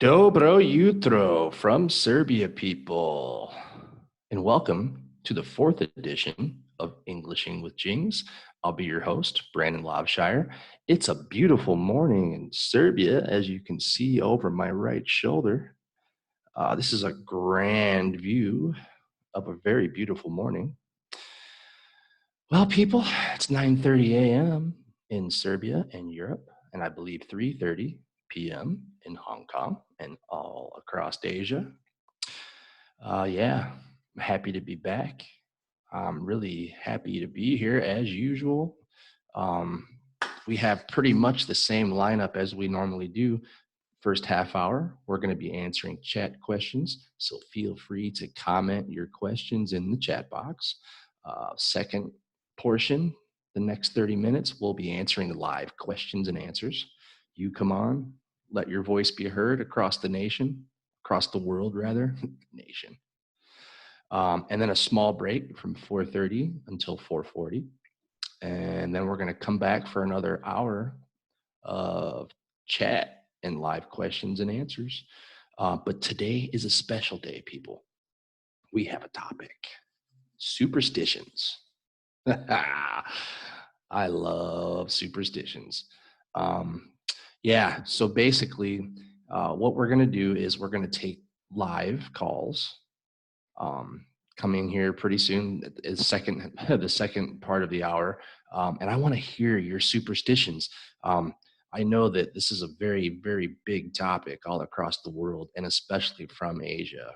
Dobro jutro from Serbia, people. And welcome to the fourth edition of Englishing with Jings. I'll be your host, Brandon Loveshire. It's a beautiful morning in Serbia, as you can see over my right shoulder. This is a grand view of a very beautiful morning. Well, people, it's 9:30 a.m. in Serbia and Europe, and I believe 3:30 p.m. in Hong Kong and all across Asia. I'm happy to be back. I'm really happy to be here as usual. We have pretty much the same lineup as we normally do. First half hour, we're going to be answering chat questions, so feel free to comment your questions in the chat box. Second portion, the next 30 minutes, we'll be answering live questions and answers. You come on, let your voice be heard across the nation, across the world rather, nation. And then a small break from 4:30 until 4:40. And then we're going to come back for another hour of chat and live questions and answers. But today is a special day, people. We have a topic, superstitions. I love superstitions. So basically what we're going to do is we're going to take live calls coming here pretty soon, the second part of the hour. And I want to hear your superstitions. I know that this is a very, very big topic all across the world, and especially from Asia.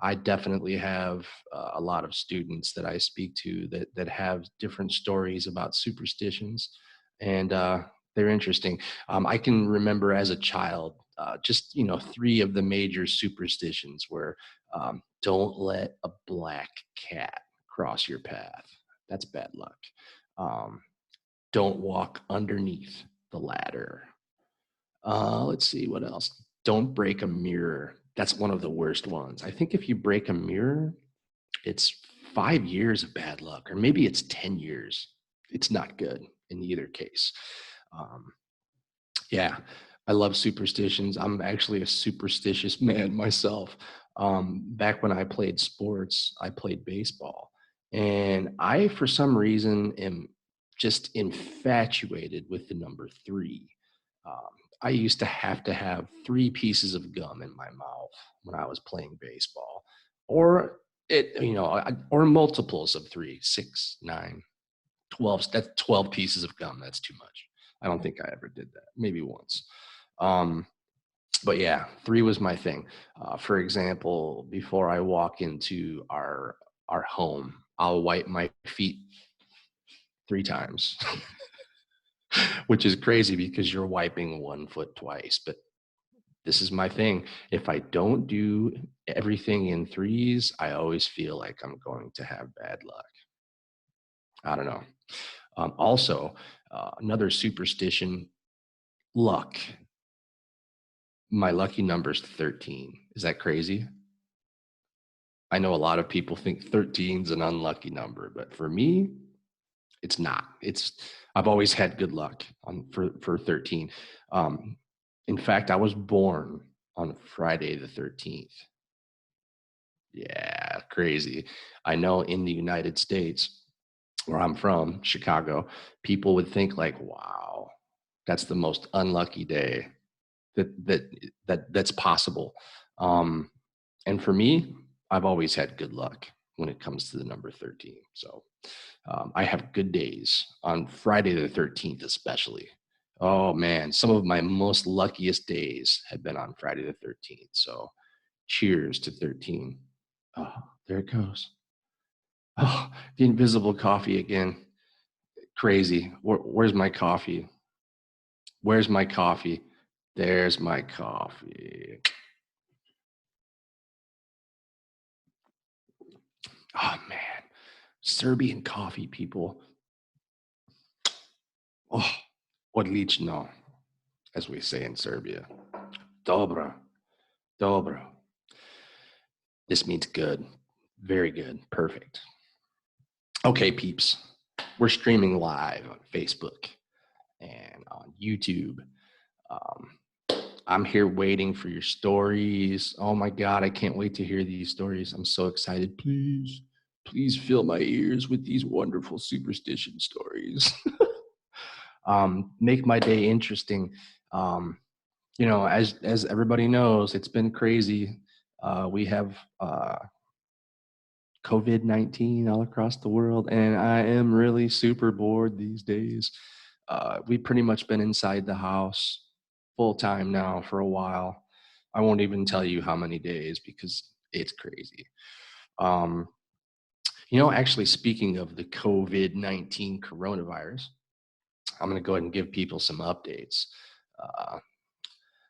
I definitely have a lot of students that I speak to that have different stories about superstitions, and they're interesting. I can remember as a child, just three of the major superstitions were don't let a black cat cross your path. That's bad luck. Don't walk underneath the ladder. Let's see what else. Don't break a mirror. That's one of the worst ones. I think if you break a mirror, it's 5 years of bad luck, or maybe it's 10 years. It's not good in either case. I love superstitions. I'm actually a superstitious man myself. Back when I played sports, I played baseball. And I, for some reason, am just infatuated with the number 3. I used to have 3 pieces of gum in my mouth when I was playing baseball, or or multiples of 3, 6, 9, 12. That's 12 pieces of gum. That's too much. I don't think I ever did that. Maybe once. But yeah, 3 was my thing. For example, before I walk into our home, I'll wipe my feet 3 times. Which is crazy because you're wiping 1 foot twice, but this is my thing. If I don't do everything in 3s, I always feel like I'm going to have bad luck. I don't know. Also, another superstition, luck. My lucky number is 13. Is that crazy? I know a lot of people think 13 is an unlucky number, but for me, it's not. I've always had good luck for 13. In fact, I was born on Friday the 13th. Yeah, crazy. I know in the United States, where I'm from, Chicago, people would think like, wow, that's the most unlucky day that's possible. And for me, I've always had good luck when it comes to the number 13. So I have good days on Friday the 13th, especially. Oh man, some of my most luckiest days have been on Friday the 13th. So cheers to 13. Oh, there it goes. Oh, the invisible coffee again. Crazy. Where's my coffee? Where's my coffee? There's my coffee. Oh man, Serbian coffee, people. Oh, odlično, as we say in Serbia. Dobro, dobro. This means good, very good, perfect. Okay, peeps, we're streaming live on Facebook and on YouTube. I'm here waiting for your stories. Oh my God, I can't wait to hear these stories. I'm so excited. Please fill my ears with these wonderful superstition stories. Make my day interesting. As everybody knows, it's been crazy. We have COVID-19 all across the world, and I am really super bored these days. We've pretty much been inside the house full time now for a while. I won't even tell you how many days because it's crazy. Actually, speaking of the COVID-19 coronavirus, I'm going to go ahead and give people some updates.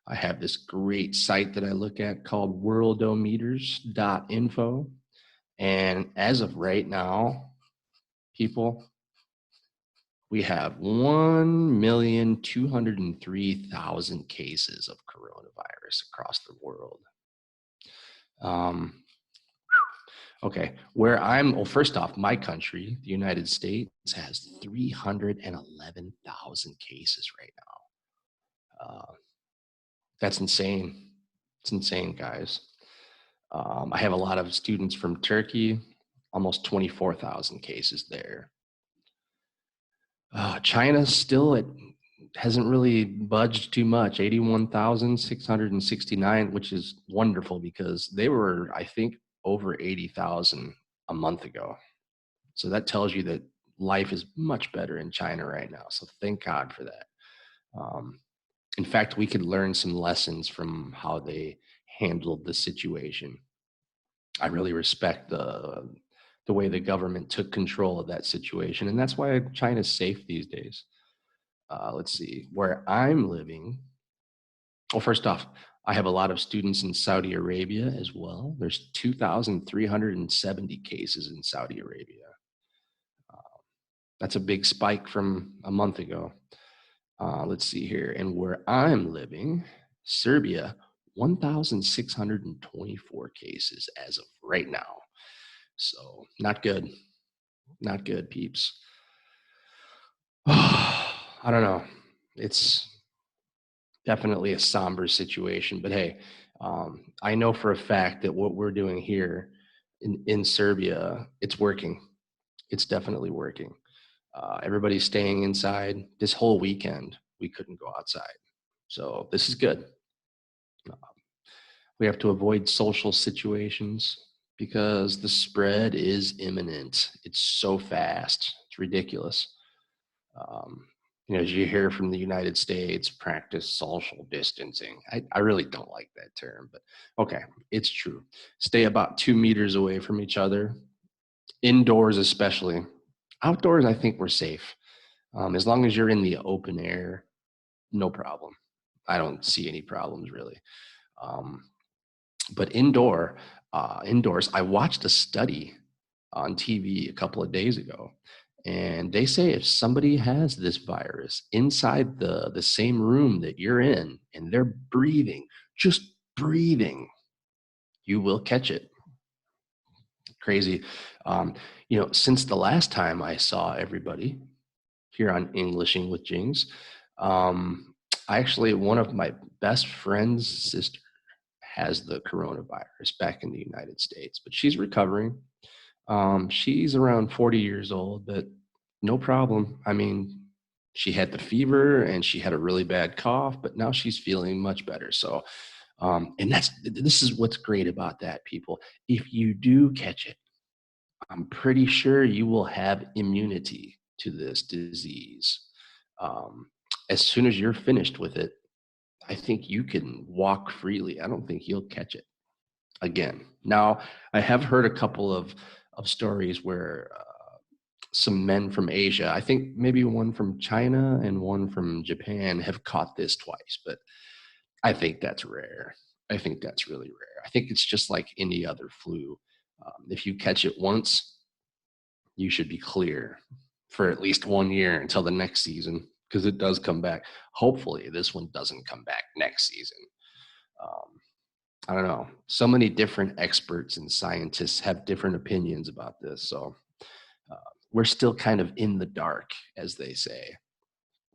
I have this great site that I look at called worldometers.info. And as of right now, people, we have 1,203,000 cases of coronavirus across the world. Okay, first off, my country, the United States, has 311,000 cases right now. That's insane. It's insane, guys. I have a lot of students from Turkey, almost 24,000 cases there. China still, it hasn't really budged too much, 81,669, which is wonderful because they were, I think, over 80,000 a month ago. So that tells you that life is much better in China right now. So thank God for that. In fact, we could learn some lessons from how they handled the situation. I really respect the way the government took control of that situation. And that's why China's safe these days. Let's see, where I'm living. Well, first off, I have a lot of students in Saudi Arabia as well. There's 2,370 cases in Saudi Arabia. That's a big spike from a month ago. Let's see here. And where I'm living, Serbia, 1,624 cases as of right now. So not good. Not good, peeps. I don't know. It's definitely a somber situation, but hey, I know for a fact that what we're doing here in Serbia, it's working. It's definitely working. Everybody's staying inside. This whole weekend, we couldn't go outside. So this is good. We have to avoid social situations because the spread is imminent. It's so fast. It's ridiculous. As you hear from the United States, practice social distancing. I really don't like that term, but okay, it's true. Stay about 2 meters away from each other, indoors especially. Outdoors, I think we're safe. As long as you're in the open air, no problem. I don't see any problems really. But indoors, I watched a study on TV a couple of days ago. And they say if somebody has this virus inside the same room that you're in and they're just breathing, you will catch it. Crazy. Since the last time I saw everybody here on Englishing with Jings, one of my best friend's sister has the coronavirus back in the United States, but she's recovering. She's around 40 years old, but no problem. I mean, she had the fever and she had a really bad cough, but now she's feeling much better. So, and this is what's great about that, people. If you do catch it, I'm pretty sure you will have immunity to this disease. As soon as you're finished with it, I think you can walk freely. I don't think you'll catch it again. Now, I have heard a couple of stories where some men from Asia, I think maybe one from China and one from Japan, have caught this twice, but I think that's rare. I think that's really rare. I think it's just like any other flu. If you catch it once, you should be clear for at least 1 year until the next season, because it does come back. Hopefully this one doesn't come back next season. I don't know. So many different experts and scientists have different opinions about this. So we're still kind of in the dark, as they say.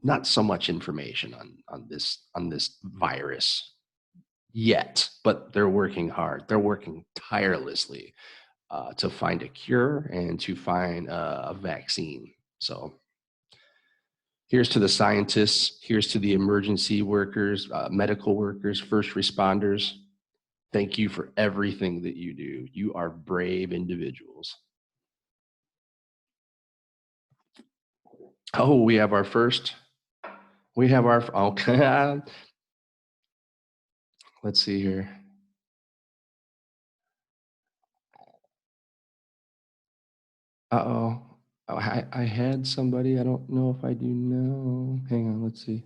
Not so much information on this virus yet, but they're working hard. They're working tirelessly to find a cure and to find a vaccine. So here's to the scientists. Here's to the emergency workers, medical workers, first responders. Thank you for everything that you do. You are brave individuals. Oh, we have our first. We have our, okay. Let's see here. Uh-oh. Oh, I had somebody. I don't know if I do now. Hang on, let's see.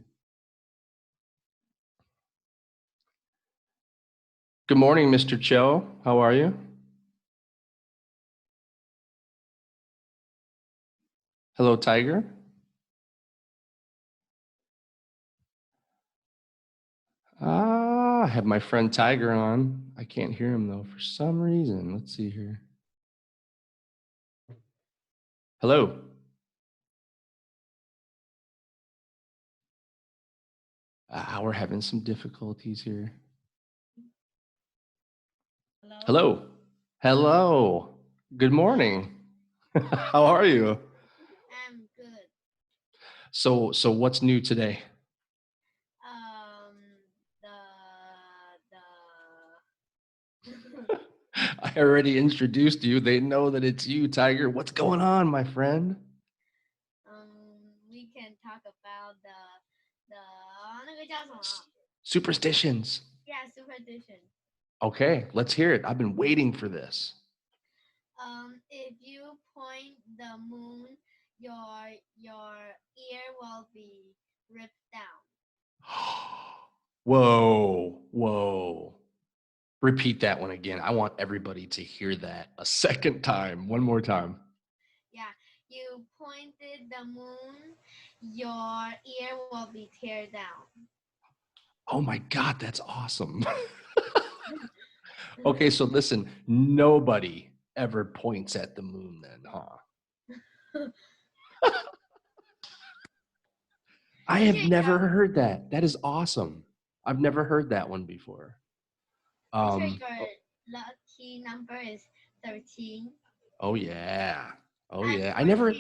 Good morning, Mr. Cho. How are you? Hello, Tiger. I have my friend Tiger on. I can't hear him though for some reason. Let's see here. Hello. We're having some difficulties here. Hello. Hello. Hello. Good morning. How are you? I'm good. So what's new today? I already introduced you. They know that it's you, Tiger. What's going on, my friend? We can talk about the 那个叫什么 Superstitions. Yeah, superstition. Okay, let's hear it. I've been waiting for this. If you point the moon, your ear will be ripped down. Whoa. Repeat that one again. I want everybody to hear that a second time. One more time. Yeah, you pointed the moon, your ear will be teared down. Oh my God, that's awesome. Okay, so listen, nobody ever points at the moon then, huh? I have never heard that. That is awesome. I've never heard that one before. Your lucky number is 13. Oh yeah. I never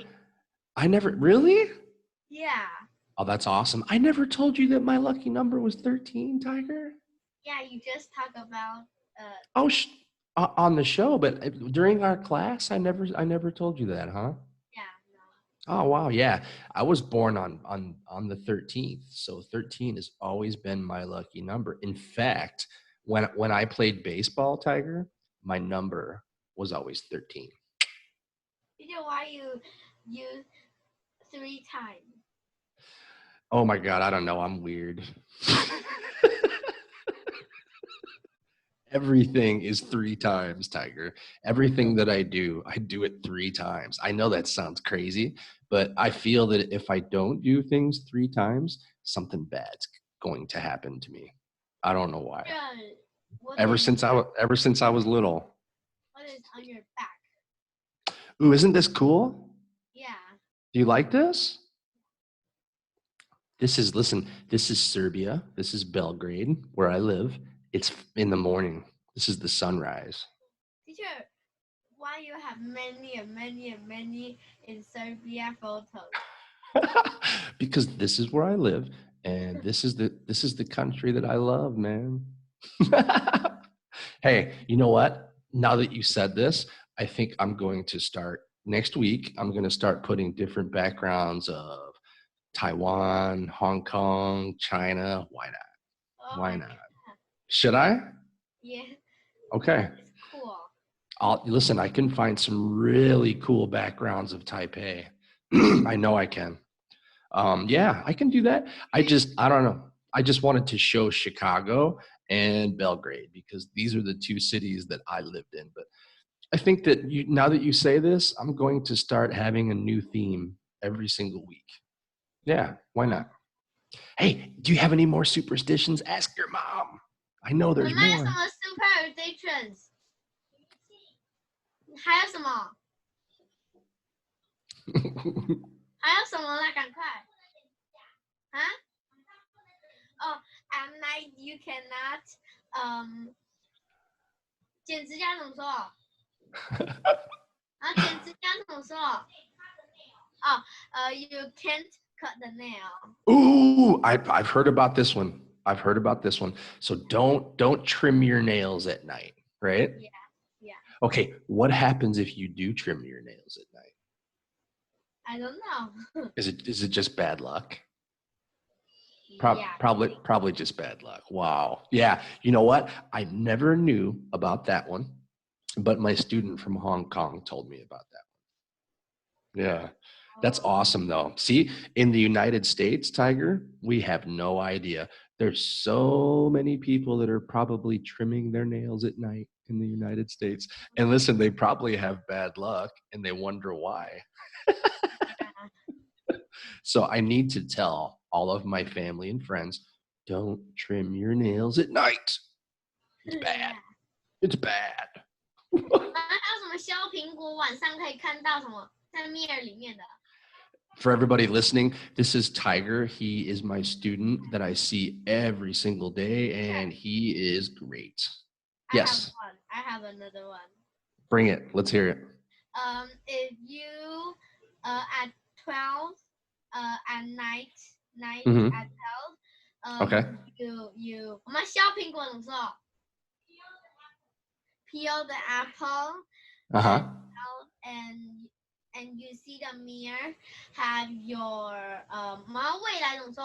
really? Yeah. Oh, that's awesome. I never told you that my lucky number was 13, Tiger. Yeah, you just talk about on the show, but during our class, I never told you that, huh? Yeah, no. Oh wow, yeah. I was born on the 13th, so 13 has always been my lucky number. In fact, when I played baseball, Tiger, my number was always 13. Teacher, why you use 3 times? Oh my God, I don't know. I'm weird. Everything is 3 times, Tiger. Everything that I do it 3 times. I know that sounds crazy, but I feel that if I don't do things 3 times, something bad's going to happen to me. I don't know why. Ever since I was little. What is on your back? Ooh, isn't this cool? Yeah. Do you like this? This is Serbia. This is Belgrade, where I live. It's in the morning. This is the sunrise. Teacher, why you have many in Serbia photos? Because this is where I live, and this is the country that I love, man. Hey, you know what? Now that you said this, I think I'm going to start next week. I'm going to start putting different backgrounds of Taiwan, Hong Kong, China. Why not? Oh, Why not? Should I? Yeah. Okay. It's cool. Listen, I can find some really cool backgrounds of Taipei. I know I can. Yeah, I can do that. I don't know. I just wanted to show Chicago and Belgrade because these are the 2 cities that I lived in. But I think that now that you say this, I'm going to start having a new theme every single week. Yeah, why not? Hey, do you have any more superstitions? Ask your mom. I know there's more. 什么 superstitions? 还有什么？还有什么啦？赶快！啊？Oh, at night you cannot 剪指甲怎么说？然后剪指甲怎么说？You can't cut the nail. Ooh, I've heard about this one. I've heard about this one. So don't trim your nails at night, right? Yeah. Okay, what happens if you do trim your nails at night? I don't know. Is it just bad luck? Yeah. Probably just bad luck. Wow. Yeah. You know what? I never knew about that one, but my student from Hong Kong told me about that one. Yeah. That's awesome though. See, in the United States, Tiger, we have no idea. There's so many people that are probably trimming their nails at night in the United States. And listen, they probably have bad luck and they wonder why. So I need to tell all of my family and friends, don't trim your nails at night. It's bad. It's bad. 还有什么削苹果晚上可以看到什么在 mirror 里面的？ For everybody listening, this is Tiger. He is my student that I see every single day, and he is great. Yes. I have another one. Bring it. Let's hear it. If you at 12 at night Mhm. at 12, Okay. you 我们削苹果怎么说？ Peel the apple. Uh-huh. And you see the mirror have your 我们未来怎么说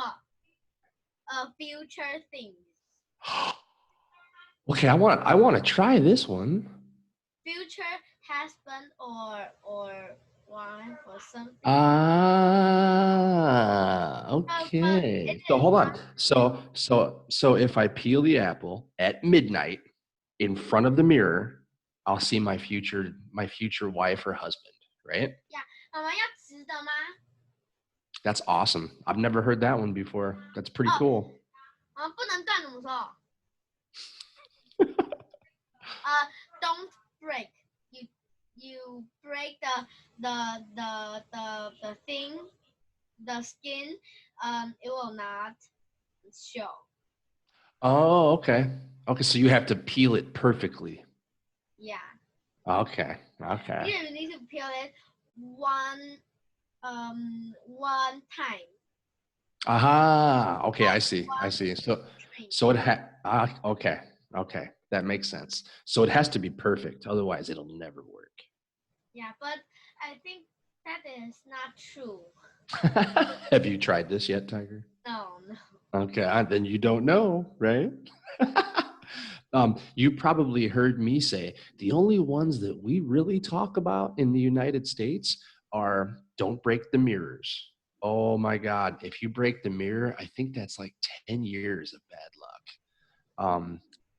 ？Future things. Okay, I want to try this one. Future husband or wife or something. Okay. So hold on. So if I peel the apple at midnight in front of the mirror, I'll see my future wife or husband, right? Yeah. 我们要直的吗？ That's awesome. I've never heard that one before. That's pretty cool. 我们不能断怎么说？ Don't break. You break the thing, the skin. It will not show. Oh, okay. Okay, so you have to peel it perfectly. Yeah. Okay. You need to peel it one time. Aha. Okay, I see. So it okay. That makes sense. So it has to be perfect. Otherwise, it'll never work. Yeah, but I think that is not true. Have you tried this yet, Tiger? No. Okay, then you don't know, right? You probably heard me say the only ones that we really talk about in the United States are don't break the mirrors. Oh my God, if you break the mirror, I think that's like 10 years of bad luck.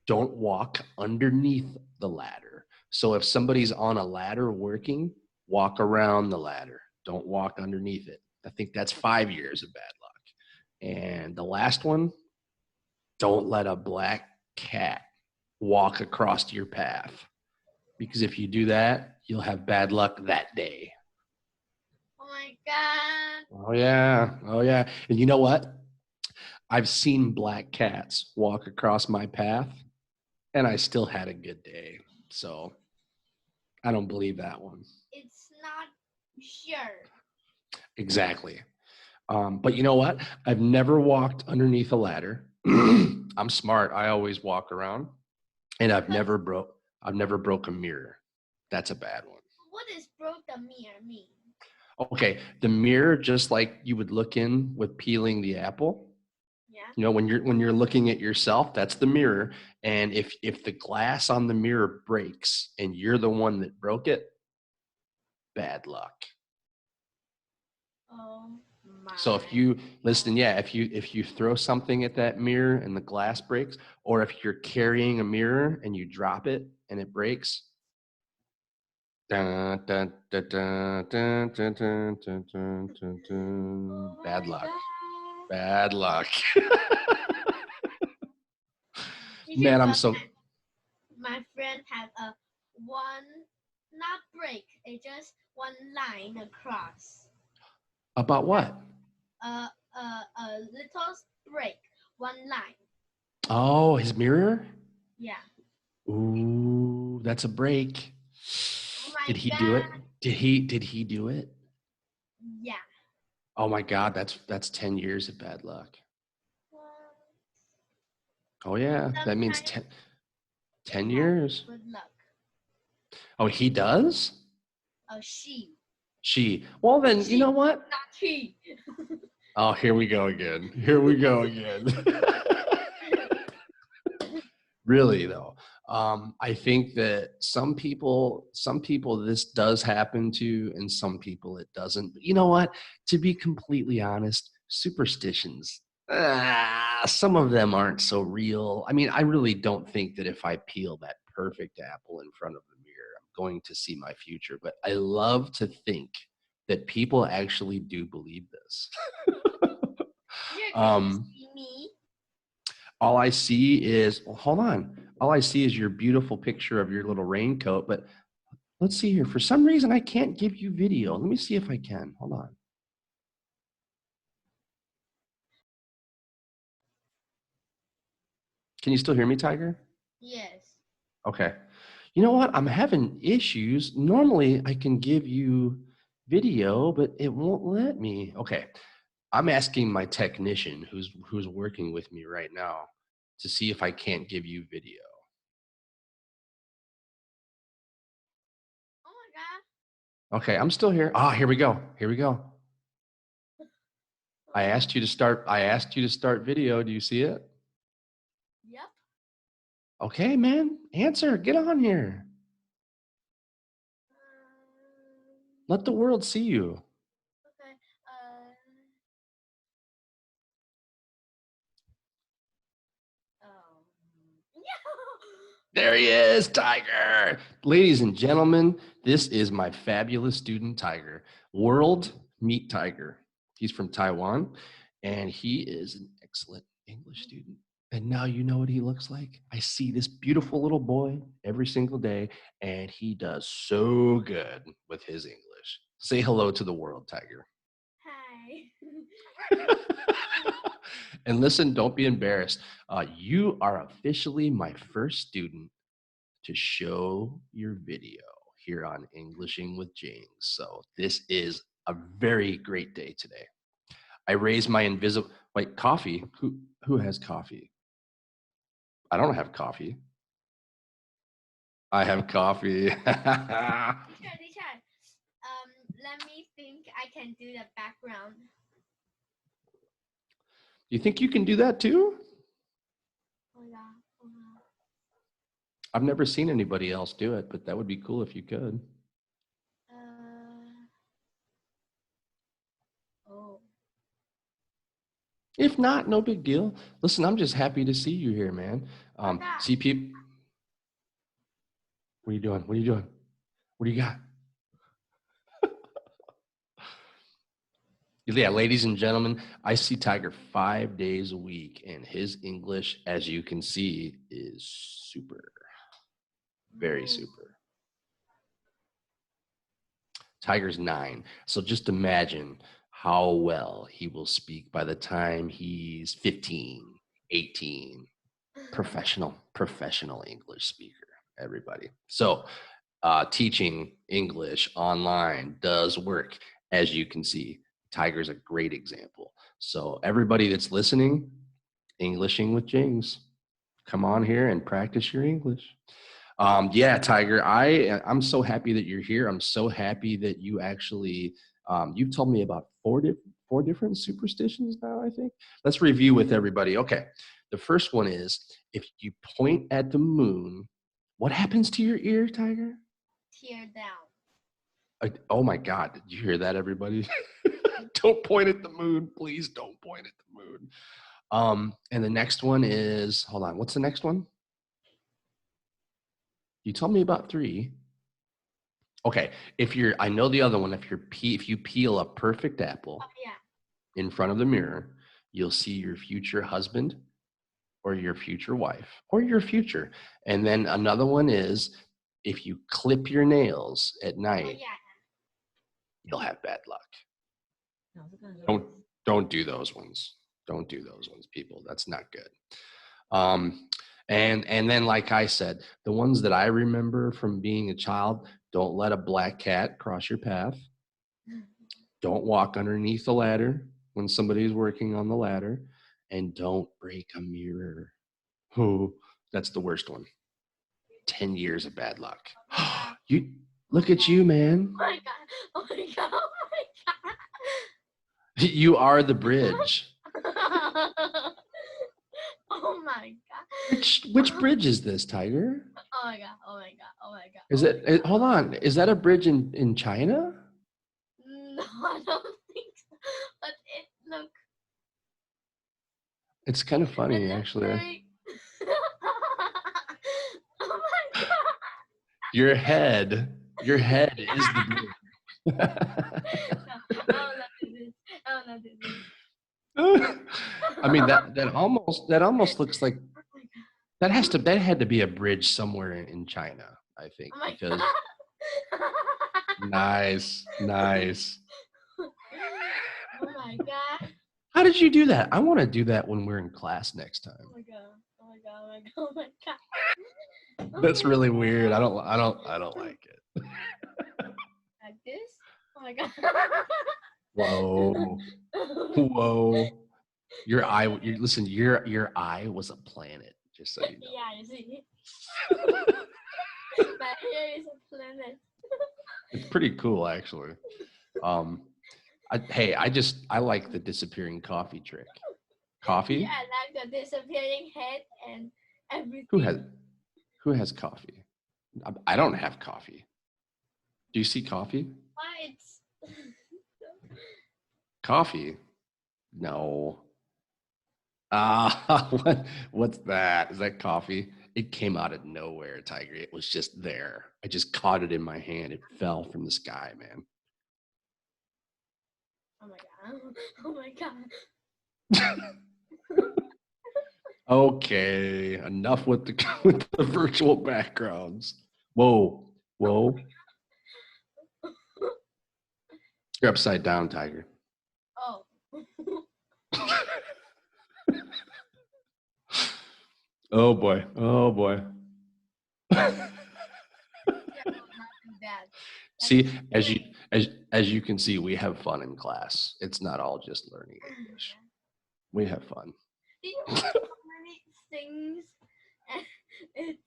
Don't walk underneath the ladder. So if somebody's on a ladder working, walk around the ladder. Don't walk underneath it. I think that's 5 years of bad luck. And the last one, don't let a black cat walk across your path. Because if you do that, you'll have bad luck that day. Oh my God. Oh yeah. And you know what? I've seen black cats walk across my path and I still had a good day. So I don't believe that one. It's not sure. Exactly. But you know what? I've never walked underneath a ladder. I'm smart. I always walk around. And I've never broke a mirror. That's a bad one. What does broke the mirror mean? Okay, the mirror, just like you would look in with peeling the apple. Yeah. You know, when you're looking at yourself, that's the mirror. And if the glass on the mirror breaks and you're the one that broke it, bad luck. Oh my. So if you listen, if you throw something at that mirror and the glass breaks, or if you're carrying a mirror and you drop it and it breaks, bad luck. Bad luck. Man, I'm so. My friend had a one, not break, it's just one line across. About what? A little break, one line. Oh, his mirror? Yeah. Ooh, that's a break. Oh my Did he God. do it? Did he do it? Yeah. Oh my God, that's 10 years of bad luck. Oh yeah, that means 10 years. Good luck. Oh, he does? Oh, she. She. Well then, you know what? Not he. Oh, here we go again. Here we go again. Really though, I think that some people this does happen to, and some people it doesn't. But you know what? To be completely honest, superstitions, some of them aren't so real. I mean, I really don't think that if I peel that perfect apple in front of the mirror, I'm going to see my future. But I love to think that people actually do believe this. Can you see me? All I see is, well, hold on. All I see is your beautiful picture of your little raincoat. But let's see here. For some reason, I can't give you video. Let me see if I can. Hold on. Can you still hear me, Tiger? Yes. Okay. You know what? I'm having issues. Normally, I can give you video, but it won't let me. Okay. I'm asking my technician who's working with me right now to see if I can't give you video. Oh my God. Okay, I'm still here. Ah, here we go. Here we go. I asked you to start video. Do you see it? Yep. Okay, man. Answer. Get on here. Let the world see you. Okay. There he is, Tiger. Ladies and gentlemen, this is my fabulous student, Tiger. World, meet Tiger. He's from Taiwan, and he is an excellent English student. And now you know what he looks like. I see this beautiful little boy every single day, and he does so good with his English. Say hello to the world, Tiger. Hi. And listen, don't be embarrassed. You are officially my first student to show your video here on Englishing with Jing. So this is a very great day today. I raised my invisible, wait, coffee? Who has coffee? I don't have coffee. I have coffee. Teacher, let me think. I can do the background. You think you can do that too? Oh yeah. I've never seen anybody else do it, but that would be cool if you could. Oh. If not, no big deal. Listen, I'm just happy to see you here, man. See people. What are you doing? What are you doing? What do you got? Yeah, ladies and gentlemen, I see Tiger 5 days a week, and his English, as you can see, is super. Very super. Tiger's 9. So just imagine how well he will speak by the time he's 15, 18. Professional English speaker, everybody. So teaching English online does work, as you can see. Tiger's a great example. So everybody that's listening, Englishing with Jings, come on here and practice your English. Yeah, Tiger, I'm so happy that you're here. I'm so happy that you actually, you've told me about four different superstitions now, I think. Let's review with everybody. Okay, the first one is, if you point at the moon, what happens to your ear, Tiger? Tear down. Oh my God, did you hear that, everybody? Don't point at the moon. Please don't point at the moon. And the next one is, hold on, what's the next one? You told me about 3. Okay, I know the other one. If you peel a perfect apple in front of the mirror, you'll see your future husband or your future wife or your future. And then another one is, if you clip your nails at night, you'll have bad luck. Don't do those ones. Don't do those ones, people. That's not good. And then, like I said, the ones that I remember from being a child, don't let a black cat cross your path. Don't walk underneath the ladder when somebody's working on the ladder. And don't break a mirror. Oh, that's the worst one. 10 years of bad luck. You look at you, man. Oh my god. Oh my god. Oh my god. You are the bridge. Oh my god. Which bridge is this, Tiger? Oh my god. Oh my god. Oh my god. Is it hold on, is that a bridge in China? No, I don't think so. But it looks. It's kind of funny, actually. Very... Oh my god. Your head is the bridge. No, I will not do this. I will not do this. I mean, that almost looks like that had to be a bridge somewhere in China, I think. Oh my Because god. nice. Oh my god. How did you do that? I want to do that when we're in class next time. Oh my god. Oh my god. Oh my god. Oh my god. Oh That's my really god. weird. I don't like it. Like this? Oh my god. Whoa. Whoa. Your eye was a planet, just so you know. Yeah, you see. My hair is a planet. It's pretty cool, actually. I like the disappearing coffee trick. Coffee? Yeah, I like the disappearing head and everything. Who has coffee? I don't have coffee. Do you see coffee? Why it's Coffee? No. What's that? Is that coffee? It came out of nowhere, Tiger. It was just there. I just caught it in my hand. It fell from the sky, man. Oh my god. Oh my god. Okay, enough with the virtual backgrounds. Whoa. You're upside down, Tiger. Oh. Oh boy. Yeah, not too bad. See, as you can see, we have fun in class. It's not all just learning English. We have fun. Do you know so many things? It's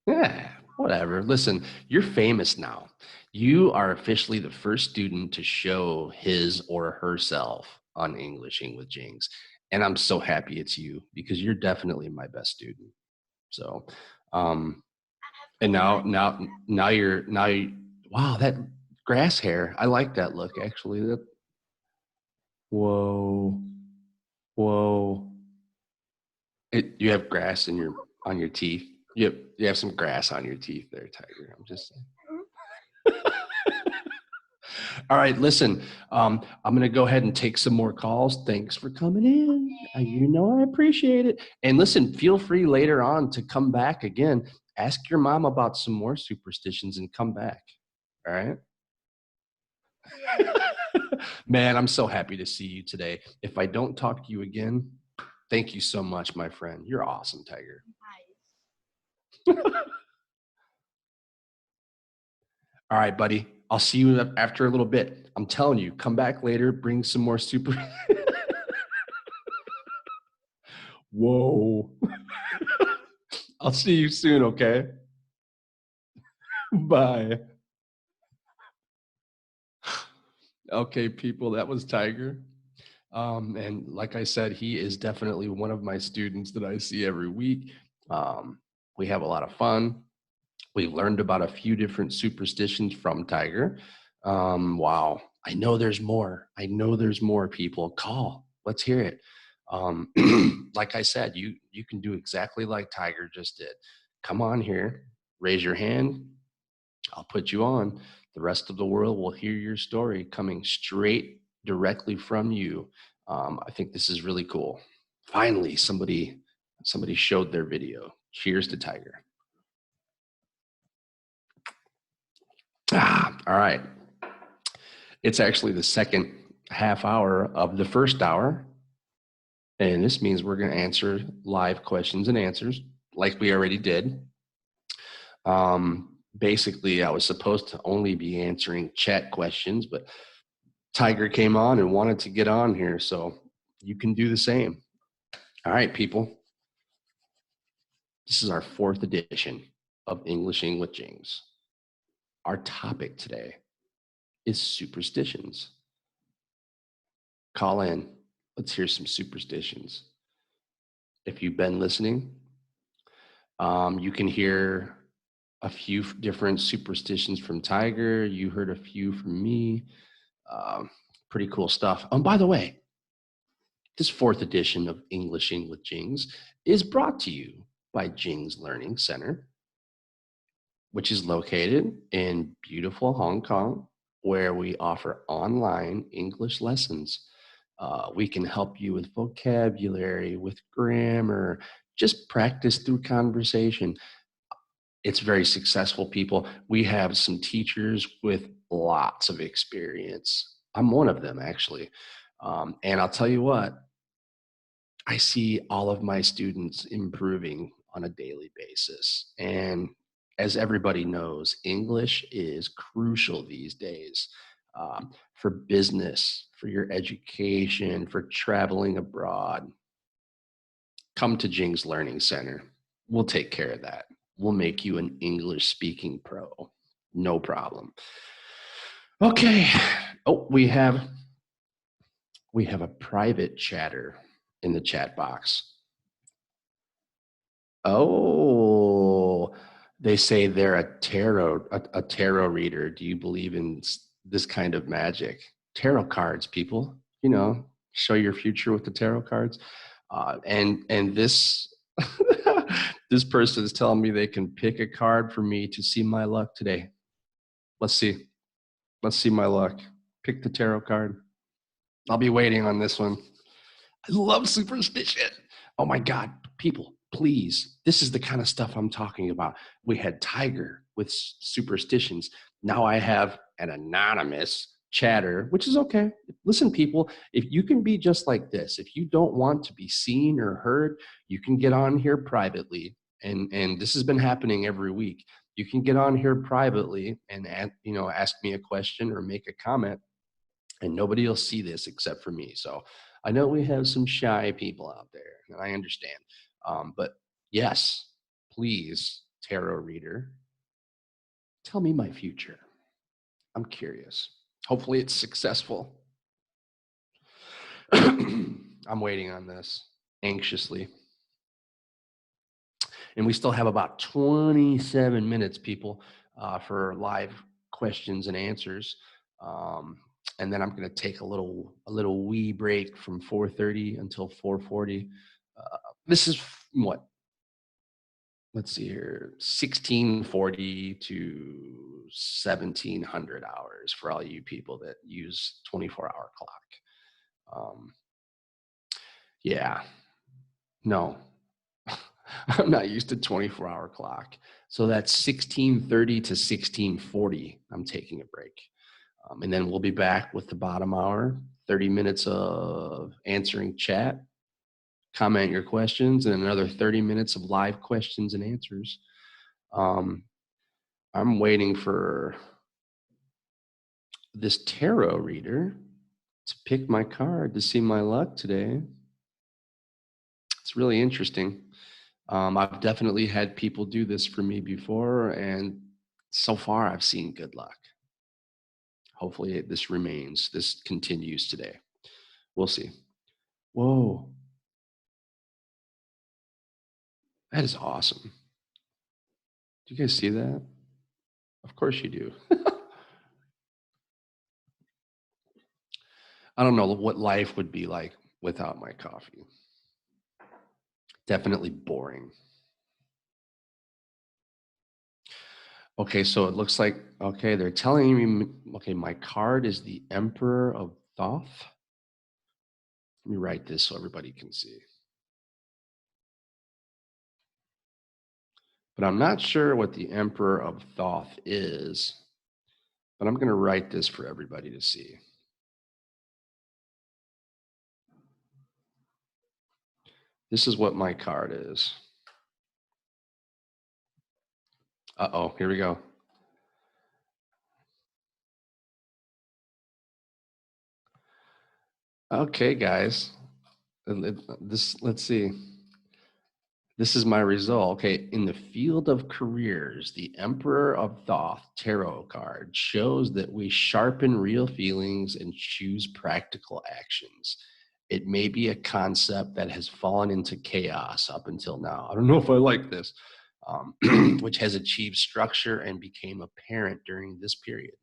Yeah, whatever. Listen, you're famous now. You are officially the first student to show his or herself on Englishing with Jings. And I'm so happy it's you because you're definitely my best student. So, and now you wow, that grass hair. I like that look, actually. Whoa. You have grass on your teeth. You have some grass on your teeth there, Tiger. I'm just saying. All right, listen. I'm gonna go ahead and take some more calls. Thanks for coming in. You know I appreciate it. And listen, feel free later on to come back again. Ask your mom about some more superstitions and come back. All right. Man, I'm so happy to see you today. If I don't talk to you again, thank you so much, my friend. You're awesome, Tiger. All right, buddy. I'll see you after a little bit. I'm telling you, come back later, bring some more super. Whoa. I'll see you soon, okay? Bye. Okay, people, that was Tiger. And like I said, he is definitely one of my students that I see every week. We have a lot of fun. We learned about a few different superstitions from Tiger. Wow. I know there's more. People. Call. Let's hear it. Like I said, you can do exactly like Tiger just did. Come on here. Raise your hand. I'll put you on. The rest of the world will hear your story coming straight directly from you. I think this is really cool. Finally, somebody showed their video. Cheers to Tiger. All right. It's actually the second half hour of the first hour. And this means we're going to answer live questions and answers like we already did. Basically, I was supposed to only be answering chat questions, but Tiger came on and wanted to get on here, so you can do the same. All right, people. This is our 4th edition of Englishing with Jings. Our topic today is superstitions. Call in. Let's hear some superstitions. If you've been listening, you can hear a few different superstitions from Tiger. You heard a few from me. Pretty cool stuff. By the way, this 4th edition of Englishing with Jings is brought to you by Jing's Learning Center, which is located in beautiful Hong Kong, where we offer online English lessons. We can help you with vocabulary, with grammar, just practice through conversation. It's very successful, people. We have some teachers with lots of experience. I'm one of them, actually. And I'll tell you what, I see all of my students improving on a daily basis. And as everybody knows, English is crucial these days for business, for your education, for traveling abroad. Come to Jing's Learning Center. We'll take care of that. We'll make you an English speaking pro. No problem. Okay. Oh, we have a private chatter in the chat box. Oh, they say they're a tarot reader. Do you believe in this kind of magic? Tarot cards, people, show your future with the tarot cards. And this this person is telling me they can pick a card for me to see my luck today. Let's see my luck. Pick the tarot card. I'll be waiting on this one. I love superstition. Oh my God, people, please. This is the kind of stuff I'm talking about. We had Tiger with superstitions. Now I have an anonymous chatter, which is okay. Listen, people, if you can be just like this, if you don't want to be seen or heard, you can get on here privately. And this has been happening every week. You can get on here privately and ask me a question or make a comment, and nobody will see this except for me. So I know we have some shy people out there, and I understand. But yes, please, tarot reader, tell me my future. I'm curious. Hopefully it's successful. I'm waiting on this anxiously. And we still have about 27 minutes, people, for live questions and answers. And then I'm going to take a little wee break from 4:30 until 4:40. This is what? Let's see here, 1640 to 1700 hours for all you people that use 24-hour clock. Yeah, no, I'm not used to 24-hour clock. So that's 1630 to 1640. I'm taking a break. And then we'll be back with the bottom hour, 30 minutes of answering chat, comment your questions, and another 30 minutes of live questions and answers. I'm waiting for this tarot reader to pick my card to see my luck today. It's really interesting. I've definitely had people do this for me before, and so far I've seen good luck. Hopefully this continues today. We'll see. Whoa. That is awesome. Do you guys see that? Of course you do. I don't know what life would be like without my coffee. Definitely boring. Okay, so it looks like, okay, they're telling me, okay, my card is the Emperor of Thoth. Let me write this so everybody can see. But I'm not sure what the Emperor of Thoth is, but I'm going to write this for everybody to see. This is what my card is. Uh-oh, here we go. Okay, guys. Let's see. This is my result. Okay, in the field of careers, the Emperor of Thoth tarot card shows that we sharpen real feelings and choose practical actions. It may be a concept that has fallen into chaos up until now. I don't know if I like this, which has achieved structure and became apparent during this period.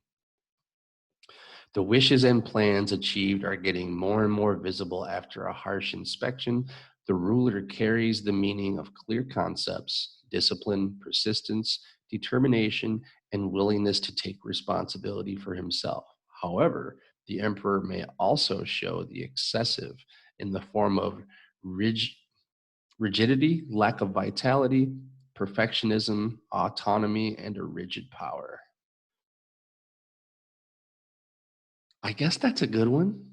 The wishes and plans achieved are getting more and more visible after a harsh inspection. The ruler carries the meaning of clear concepts, discipline, persistence, determination, and willingness to take responsibility for himself. However, the emperor may also show the excessive in the form of rigidity, lack of vitality, perfectionism, autonomy, and a rigid power. I guess that's a good one.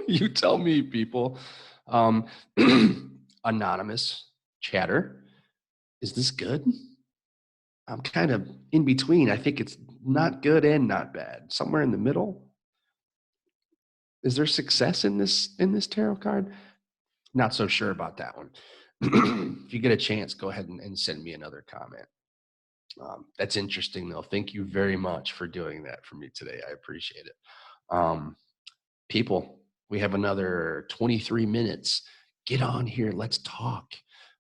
You tell me, people. Anonymous chatter. Is this good? I'm kind of in between. I think it's not good and not bad. Somewhere in the middle. Is there success in this tarot card? Not so sure about that one. If you get a chance, go ahead and send me another comment. That's interesting, though. Thank you very much for doing that for me today. I appreciate it. People, we have another 23 minutes. Get on here. Let's talk.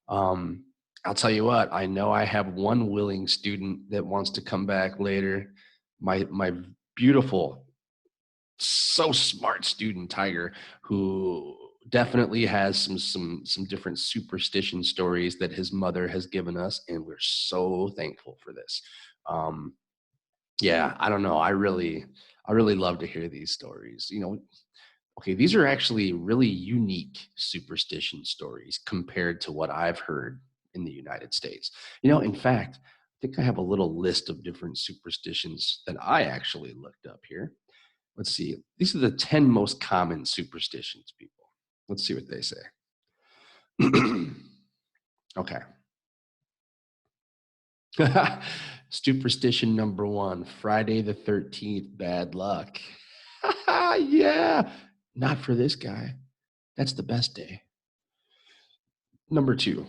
I'll tell you what, I know I have one willing student that wants to come back later. My beautiful, so smart student, Tiger, who definitely has some different superstition stories that his mother has given us, and we're so thankful for this. Yeah, I don't know. I really love to hear these stories. Okay, these are actually really unique superstition stories compared to what I've heard in the United States. In fact, I think I have a little list of different superstitions that I actually looked up here. Let's see. These are the 10 most common superstitions, people. Let's see what they say. Okay. Superstition number 1, Friday the 13th, bad luck. Yeah, not for this guy. That's the best day. Number 2,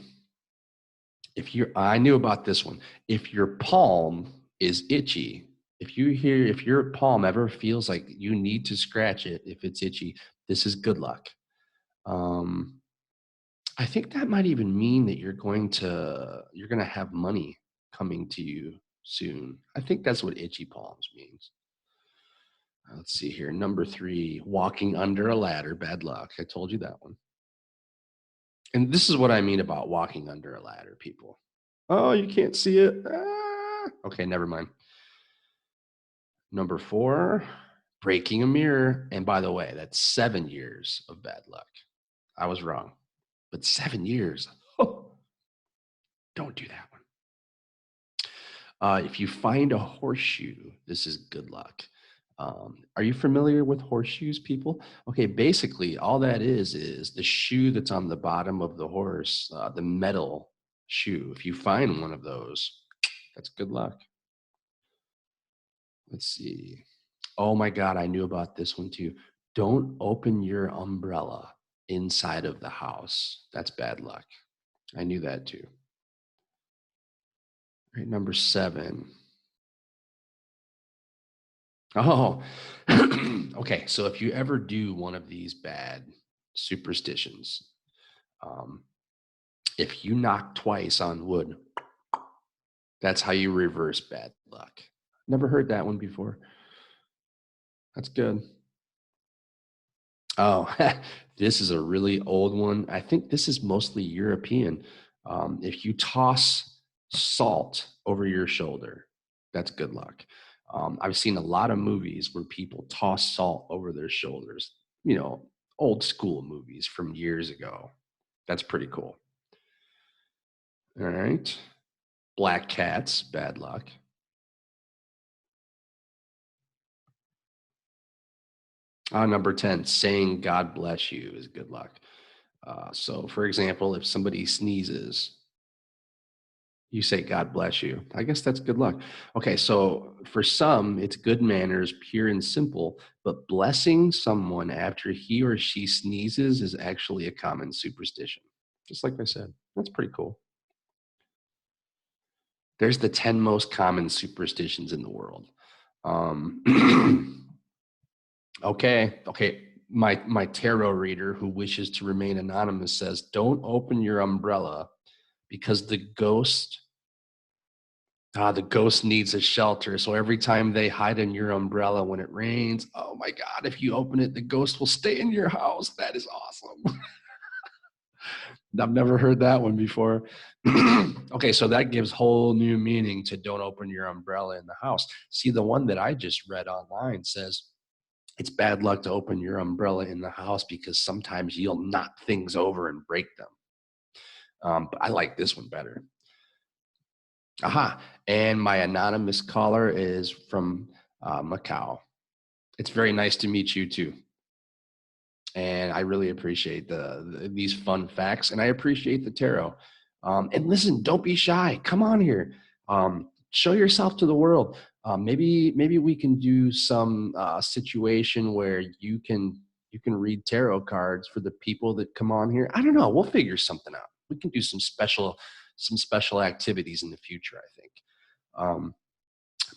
I knew about this one. If your palm is itchy, if your palm ever feels like you need to scratch it, if it's itchy, this is good luck. I think that might even mean that you're going to have money coming to you soon. I think that's what itchy palms means. Let's see here. Number 3, walking under a ladder, bad luck. I told you that one. And this is what I mean about walking under a ladder, people. Oh, you can't see it. Okay, never mind. Number 4, breaking a mirror. And by the way, that's 7 years of bad luck. I was wrong. But 7 years. Oh, don't do that one. If you find a horseshoe, this is good luck. Are you familiar with horseshoes, people? Okay, basically, all that is the shoe that's on the bottom of the horse, the metal shoe. If you find one of those, that's good luck. Let's see. Oh my God, I knew about this one too. Don't open your umbrella inside of the house. That's bad luck. I knew that too. All right, number 7. Oh, okay. So if you ever do one of these bad superstitions, if you knock twice on wood, that's how you reverse bad luck. Never heard that one before. That's good. Oh, this is a really old one. I think this is mostly European. If you toss salt over your shoulder, that's good luck. I've seen a lot of movies where people toss salt over their shoulders, old school movies from years ago. That's pretty cool. All right. Black cats, bad luck. Number 10, saying God bless you is good luck. So for example, if somebody sneezes, you say, God bless you. I guess that's good luck. Okay, so for some, it's good manners, pure and simple, but blessing someone after he or she sneezes is actually a common superstition. Just like I said, that's pretty cool. There's the 10 most common superstitions in the world. Okay. My tarot reader who wishes to remain anonymous says, don't open your umbrella because the ghost needs a shelter. So every time they hide in your umbrella when it rains, oh my God, if you open it, the ghost will stay in your house. That is awesome. I've never heard that one before. Okay, so that gives whole new meaning to don't open your umbrella in the house. See, the one that I just read online says it's bad luck to open your umbrella in the house because sometimes you'll knock things over and break them. But I like this one better. Aha, and my anonymous caller is from Macau. It's very nice to meet you too. And I really appreciate these fun facts, and I appreciate the tarot. And listen, don't be shy. Come on here. Show yourself to the world. Maybe we can do some situation where you can read tarot cards for the people that come on here. I don't know. We'll figure something out. We can do some special activities in the future, I think.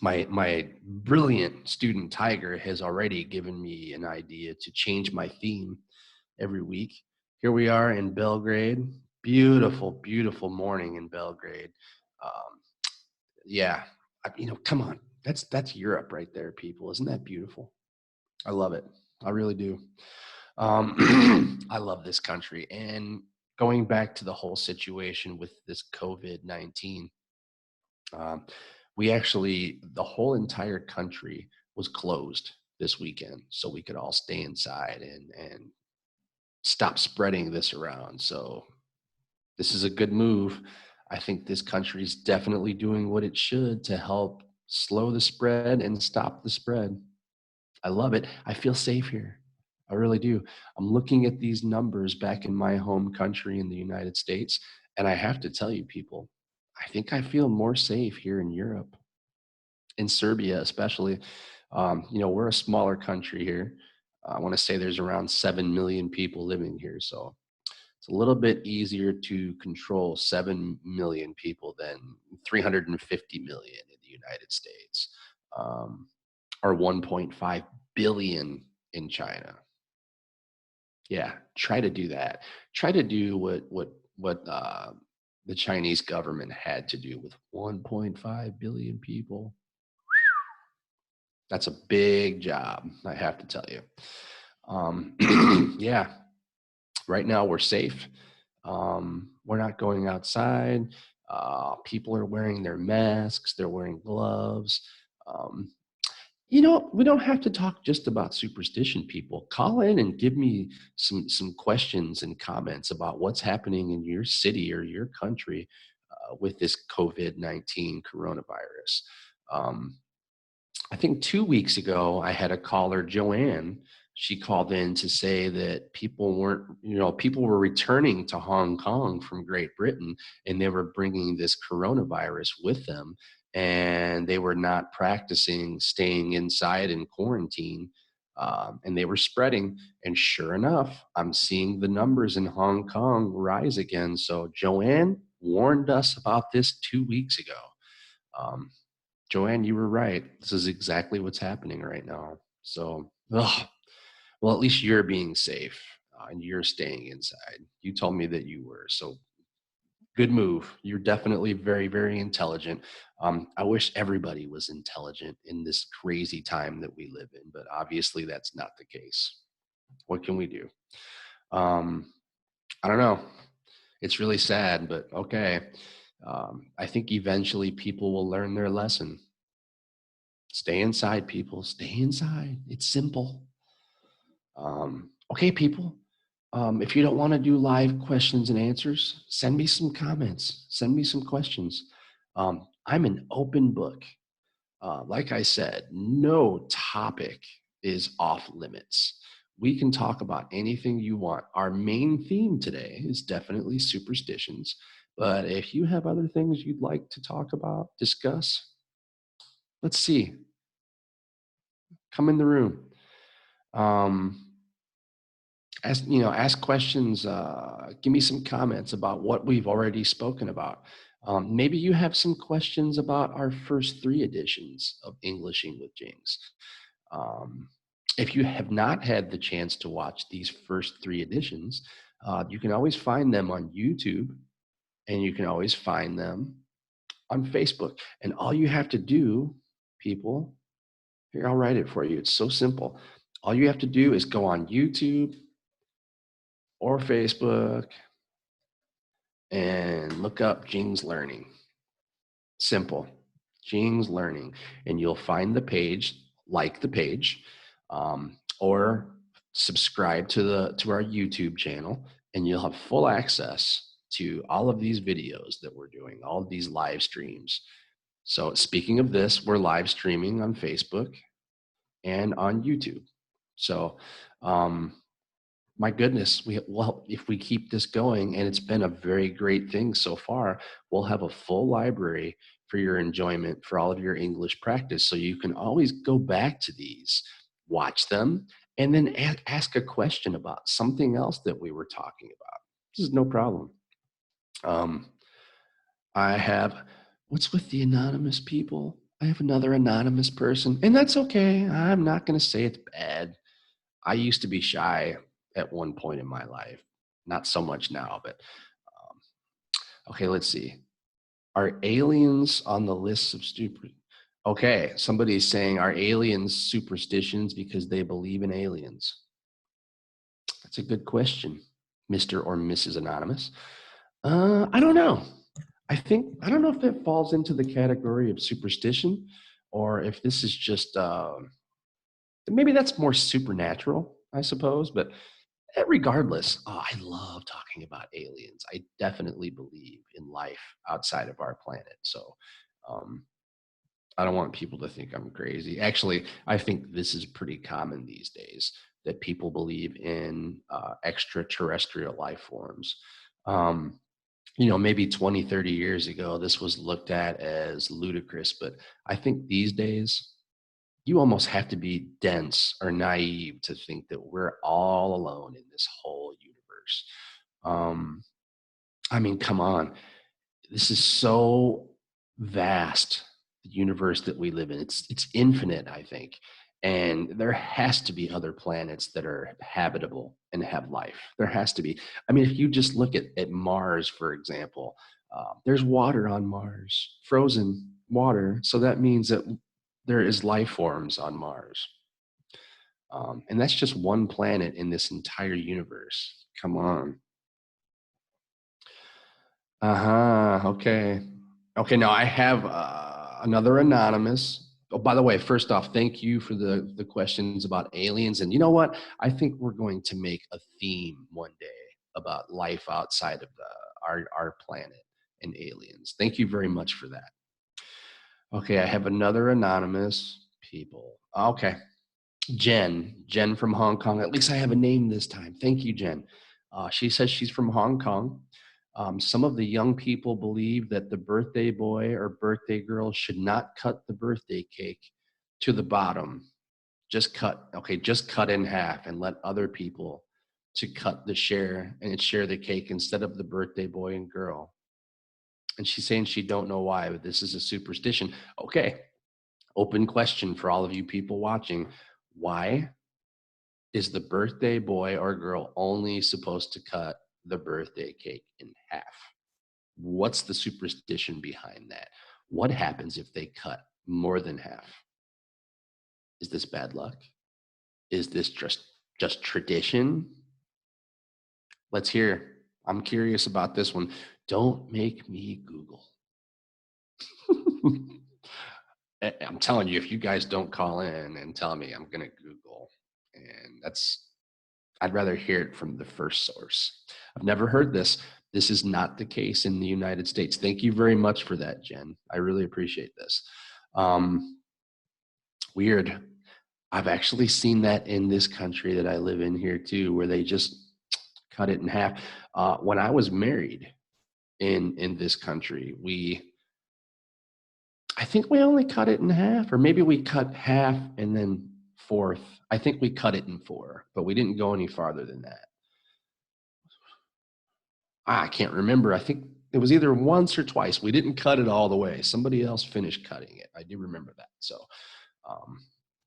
My brilliant student Tiger has already given me an idea to change my theme every week. Here we are in Belgrade. Beautiful, beautiful morning in Belgrade. Yeah, come on. That's Europe right there, people. Isn't that beautiful? I love it. I really do. I love this country. And going back to the whole situation with this COVID-19, the whole entire country was closed this weekend so we could all stay inside and stop spreading this around. So this is a good move. I think this country is definitely doing what it should to help slow the spread and stop the spread. I love it. I feel safe here. I really do. I'm looking at these numbers back in my home country in the United States, and I have to tell you, people, I think I feel more safe here in Europe, in Serbia especially. We're a smaller country here. I want to say there's around 7 million people living here, so it's a little bit easier to control 7 million people than 350 million in the United States, or 1.5 billion in China. Yeah, try to do that. Try to do what the Chinese government had to do with 1.5 billion people. That's a big job, I have to tell you. Yeah, right now we're safe. We're not going outside. People are wearing their masks. They're wearing gloves. We don't have to talk just about superstition, people. Call in and give me some questions and comments about what's happening in your city or your country with this COVID-19 coronavirus. I think 2 weeks ago, I had a caller, Joanne. She called in to say that people were returning to Hong Kong from Great Britain, and they were bringing this coronavirus with them, and they were not practicing staying inside in quarantine, and they were spreading. And sure enough, I'm seeing the numbers in Hong Kong rise again. So Joanne warned us about this 2 weeks ago. Joanne, you were right. This is exactly what's happening right now. So, well, at least you're being safe and you're staying inside. You told me that you were. So, good move. You're definitely very, very intelligent. I wish everybody was intelligent in this crazy time that we live in, but obviously that's not the case. What can we do? I don't know. It's really sad, but okay. I think eventually people will learn their lesson. Stay inside, people. Stay inside. It's simple. Okay, people. If you don't want to do live questions and answers, send me some comments. Send me some questions. I'm an open book. Like I said, no topic is off limits. We can talk about anything you want. Our main theme today is definitely superstitions. But if you have other things you'd like to talk about, discuss, let's see. Come in the room. Ask questions. Give me some comments about what we've already spoken about. Maybe you have some questions about our first 3 editions of Englishing with Jings. If you have not had the chance to watch these first 3 editions, you can always find them on YouTube, and you can always find them on Facebook. And all you have to do, people, here, I'll write it for you. It's so simple. All you have to do is go on YouTube or Facebook and look up Jing's Learning. Simple. Jing's Learning. And you'll find the page, like the page, or subscribe to our YouTube channel, and you'll have full access to all of these videos that we're doing, all of these live streams. So speaking of this, we're live streaming on Facebook and on YouTube. So my goodness, if we keep this going, and it's been a very great thing so far, we'll have a full library for your enjoyment, for all of your English practice. So you can always go back to these, watch them, and then ask a question about something else that we were talking about. This is no problem. I have, what's with the anonymous people? I have another anonymous person, and that's okay. I'm not going to say it's bad. I used to be shy at one point in my life. Not so much now, but okay, let's see. Are aliens on the list of stupid? Okay, somebody's saying, are aliens superstitions because they believe in aliens? That's a good question, Mr. or Mrs. Anonymous. I don't know. I don't know if that falls into the category of superstition, or if this is just, maybe that's more supernatural, I suppose. But regardless, I love talking about aliens. I definitely believe in life outside of our planet. So I don't want people to think I'm crazy. Actually, I think this is pretty common these days, that people believe in extraterrestrial life forms. Maybe 20, 30 years ago, this was looked at as ludicrous, but I think these days, you almost have to be dense or naive to think that we're all alone in this whole universe. Come on. This is so vast, the universe that we live in. It's infinite, I think. And there has to be other planets that are habitable and have life. There has to be. If you just look at Mars, for example, there's water on Mars, frozen water. So that means that there is life forms on Mars. And that's just one planet in this entire universe. Come on. Okay. Okay, now I have another anonymous. Oh, by the way, first off, thank you for the questions about aliens. And you know what? I think we're going to make a theme one day about life outside of our planet and aliens. Thank you very much for that. Okay, I have another anonymous people. Okay, Jen from Hong Kong. At least I have a name this time. Thank you, Jen. She says she's from Hong Kong. Some of the young people believe that the birthday boy or birthday girl should not cut the birthday cake to the bottom. Just cut in half and let other people to cut the share the cake instead of the birthday boy and girl. And she's saying she don't know why, but this is a superstition. Okay, open question for all of you people watching. Why is the birthday boy or girl only supposed to cut the birthday cake in half? What's the superstition behind that? What happens if they cut more than half? Is this bad luck? Is this just tradition? Let's hear. I'm curious about this one. Don't make me Google. I'm telling you, if you guys don't call in and tell me, I'm going to Google. And I'd rather hear it from the first source. I've never heard this. This is not the case in the United States. Thank you very much for that, Jen. I really appreciate this. Weird. I've actually seen that in this country that I live in here too, where they just cut it in half. When I was married in this country, I think we only cut it in half, or maybe we cut half and then fourth. I think we cut it in four, but we didn't go any farther than that. I can't remember. I think it was either once or twice. We didn't cut it all the way. Somebody else finished cutting it. I do remember that. So,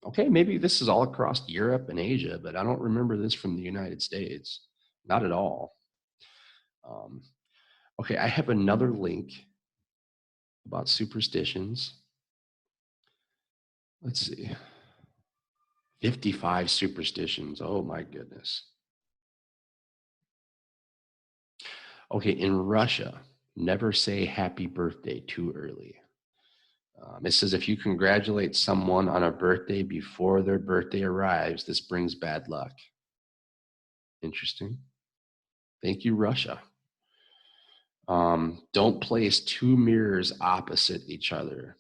okay, maybe this is all across Europe and Asia, but I don't remember this from the United States. Not at all. Okay, I have another link about superstitions. Let's see. 55 superstitions. Oh my goodness. Okay, in Russia, never say happy birthday too early. It says if you congratulate someone on a birthday before their birthday arrives, this brings bad luck. Interesting. Thank you, Russia. Don't place two mirrors opposite each other.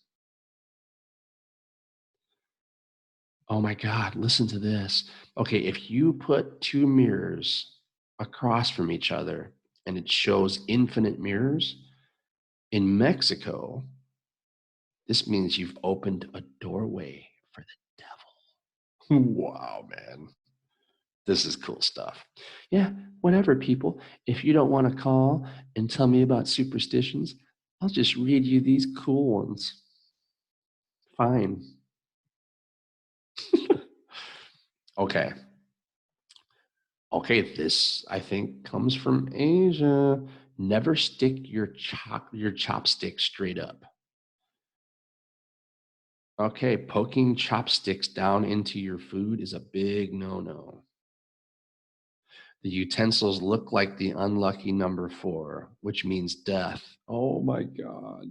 Oh my God, listen to this. Okay, if you put two mirrors across from each other and it shows infinite mirrors, in Mexico, this means you've opened a doorway for the devil. Wow, man. This is cool stuff. Yeah, whatever, people. If you don't want to call and tell me about superstitions, I'll just read you these cool ones. Fine. Okay. Okay, this, I think, comes from Asia. Never stick your chopstick straight up. Okay, poking chopsticks down into your food is a big no-no. The utensils look like the unlucky number 4, which means death. Oh my God.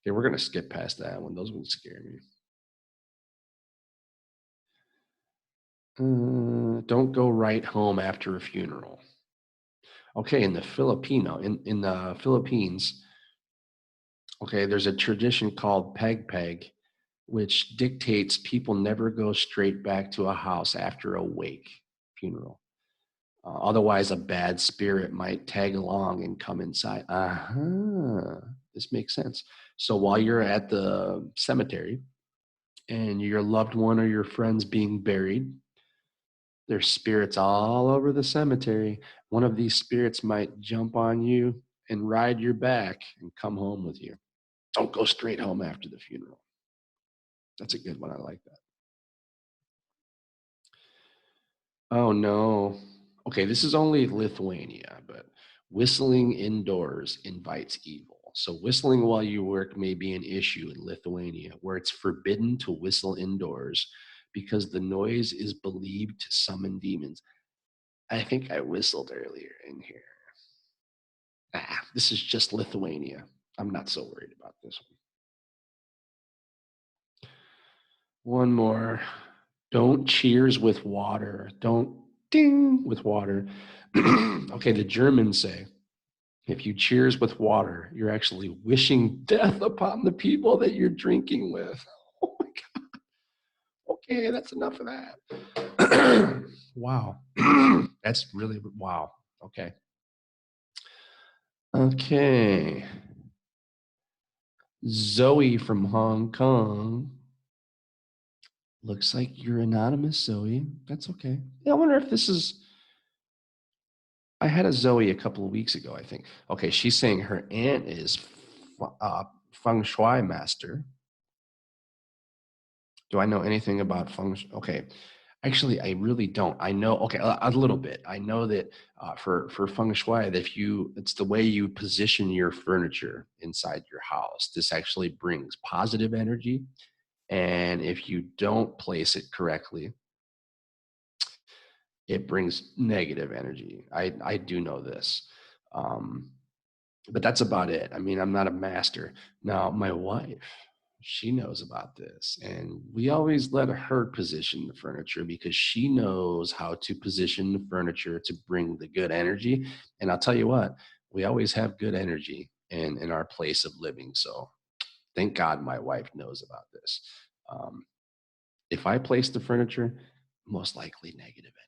Okay, we're going to skip past that one. Those ones scare me. Don't go right home after a funeral. Okay, in the Philippines, okay, there's a tradition called peg, which dictates people never go straight back to a house after a funeral. Otherwise, a bad spirit might tag along and come inside. This makes sense. So while you're at the cemetery and your loved one or your friend's being buried, there's spirits all over the cemetery. One of these spirits might jump on you and ride your back and come home with you. Don't go straight home after the funeral. That's a good one. I like that. Oh, no. Okay, this is only Lithuania, but whistling indoors invites evil. So whistling while you work may be an issue in Lithuania, where it's forbidden to whistle indoors because the noise is believed to summon demons. I think I whistled earlier in here. This is just Lithuania. I'm not so worried about this one. One more. Don't cheers with water. Don't ding with water. Okay, the Germans say, if you cheers with water, you're actually wishing death upon the people that you're drinking with. Oh my God. Okay, that's enough of that. Wow. That's really, wow. Okay. Okay. Zoe from Hong Kong. Looks like you're anonymous, Zoe. That's okay. Yeah, I wonder if this is, I had a Zoe a couple of weeks ago, I think. Okay, she's saying her aunt is feng shui master. Do I know anything about feng shui? Okay, actually, I really don't. I know, okay, a little bit. I know that for feng shui, that it's the way you position your furniture inside your house. This actually brings positive energy. And if you don't place it correctly, it brings negative energy. I do know this. But that's about it. I mean, I'm not a master. Now, my wife, she knows about this. And we always let her position the furniture because she knows how to position the furniture to bring the good energy. And I'll tell you what, we always have good energy in our place of living. So thank God my wife knows about this. If I place the furniture, most likely negative energy.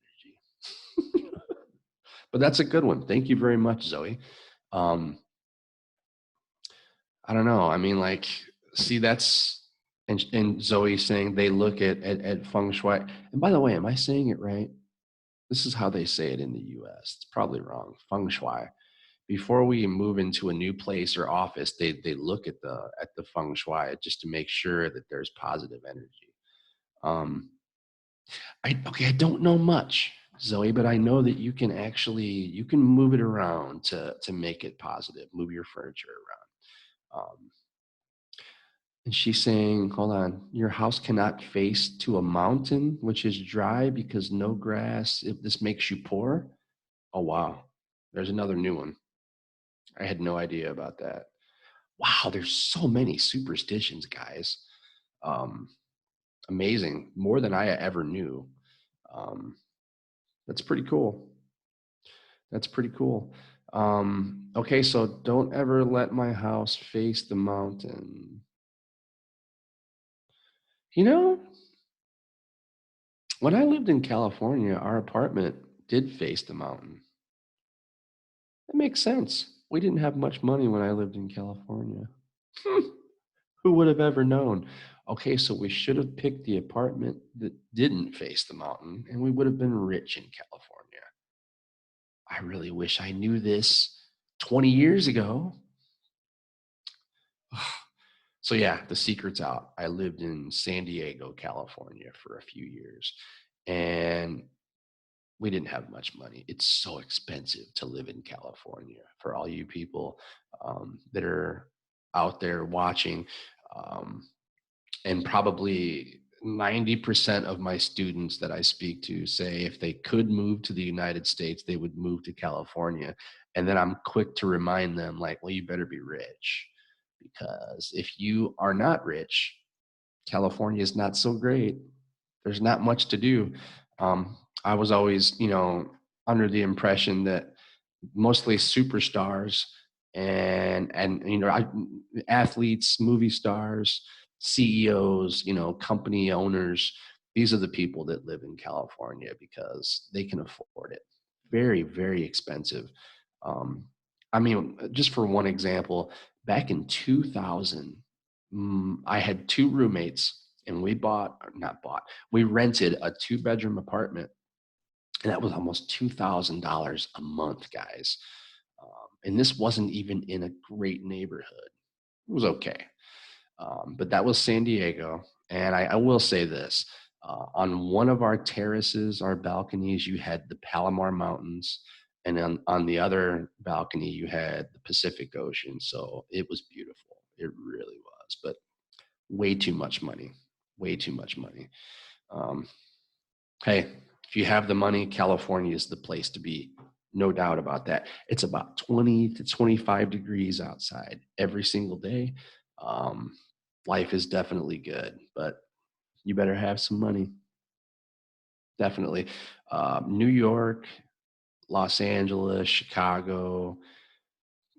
But that's a good one. Thank you very much, Zoe. I don't know. I mean, like, see, that's, and Zoe saying they look at feng shui. And by the way, am I saying it right? This is how they say it in the US. It's probably wrong. Feng shui. Before we move into a new place or office, they look at the feng shui just to make sure that there's positive energy. I don't know much, Zoe, but I know that you can move it around to make it positive. Move your furniture around. And she's saying, hold on, your house cannot face to a mountain, which is dry because no grass. If this makes you poor. Oh, wow. There's another new one. I had no idea about that. Wow, there's so many superstitions, guys. Amazing. More than I ever knew. That's pretty cool. That's pretty cool. Okay, so don't ever let my house face the mountain. You know, when I lived in California, our apartment did face the mountain. It makes sense. We didn't have much money when I lived in California. Who would have ever known? Okay, so we should have picked the apartment that didn't face the mountain, and we would have been rich in California. I really wish I knew this 20 years ago. So yeah, the secret's out. I lived in San Diego, California for a few years, and we didn't have much money. It's so expensive to live in California. For all you people that are out there watching, and probably 90% of my students that I speak to say if they could move to the United States, they would move to California. And then I'm quick to remind them, like, well, you better be rich, because if you are not rich, California is not so great. There's not much to do. I was always, under the impression that mostly superstars and athletes, movie stars, CEOs, company owners, these are the people that live in California because they can afford it. Very, very expensive. Just for one example, back in 2000, I had two roommates, and we rented a 2-bedroom apartment, and that was almost $2,000 a month, guys. And this wasn't even in a great neighborhood. It was okay. But that was San Diego. And I will say this, on one of our terraces, our balconies, you had the Palomar Mountains. And on the other balcony, you had the Pacific Ocean. So it was beautiful. It really was. But way too much money. Way too much money. Hey, if you have the money, California is the place to be. No doubt about that. It's about 20 to 25 degrees outside every single day. Life is definitely good, but you better have some money. Definitely. New York, Los Angeles, Chicago.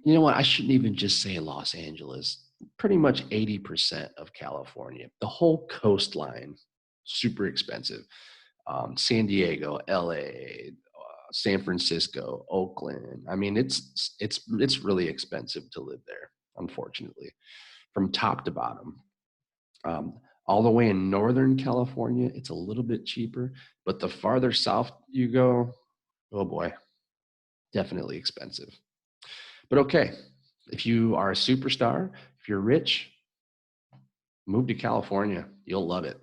You know what? I shouldn't even just say Los Angeles. Pretty much 80% of California, the whole coastline, super expensive. San Diego, LA, San Francisco, Oakland. I mean, it's really expensive to live there, unfortunately, from top to bottom. All the way in Northern California, it's a little bit cheaper, but the farther south you go, oh boy, definitely expensive. But okay, if you are a superstar, if you're rich, move to California. You'll love it.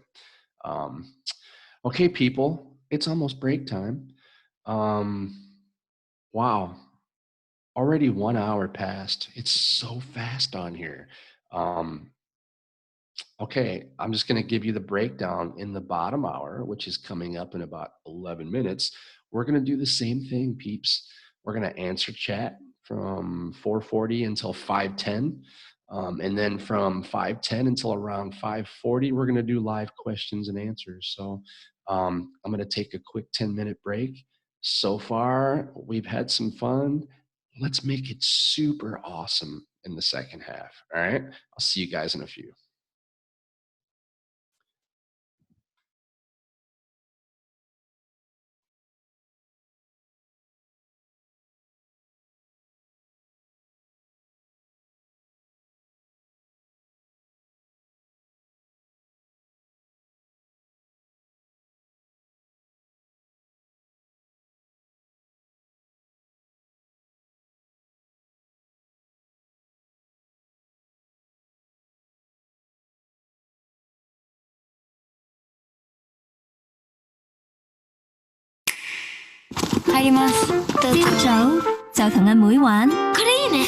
Okay, people, it's almost break time. Wow. Already 1 hour passed. It's so fast on here. Okay, I'm just going to give you the breakdown in the bottom hour, which is coming up in about 11 minutes. We're going to do the same thing, peeps. We're going to answer chat from 4:40 until 5:10. And then from 5:10 until around 5:40, we're going to do live questions and answers. So I'm going to take a quick 10-minute break. So far, we've had some fun. Let's make it super awesome in the second half. All right. I'll see you guys in a few. 入ります。朝早就同阿妹玩。これいいね。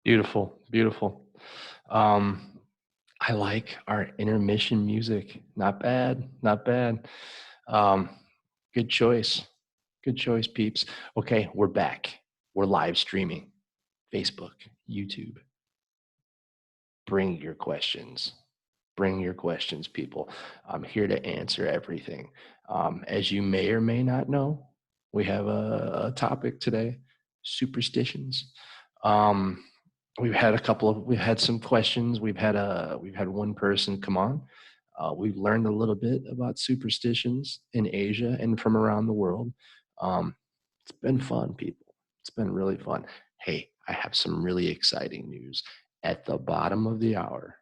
Beautiful, beautiful. I like our intermission music. Not bad, not bad. Good choice. Good choice, peeps. Okay, we're back. We're live streaming. Facebook, YouTube. Bring your questions. Bring your questions, people. I'm here to answer everything. As you may or may not know, we have a topic today, superstitions. We've had some questions. We've had one person come on. We've learned a little bit about superstitions in Asia and from around the world. It's been fun, people. It's been really fun. Hey, I have some really exciting news. At the bottom of the hour,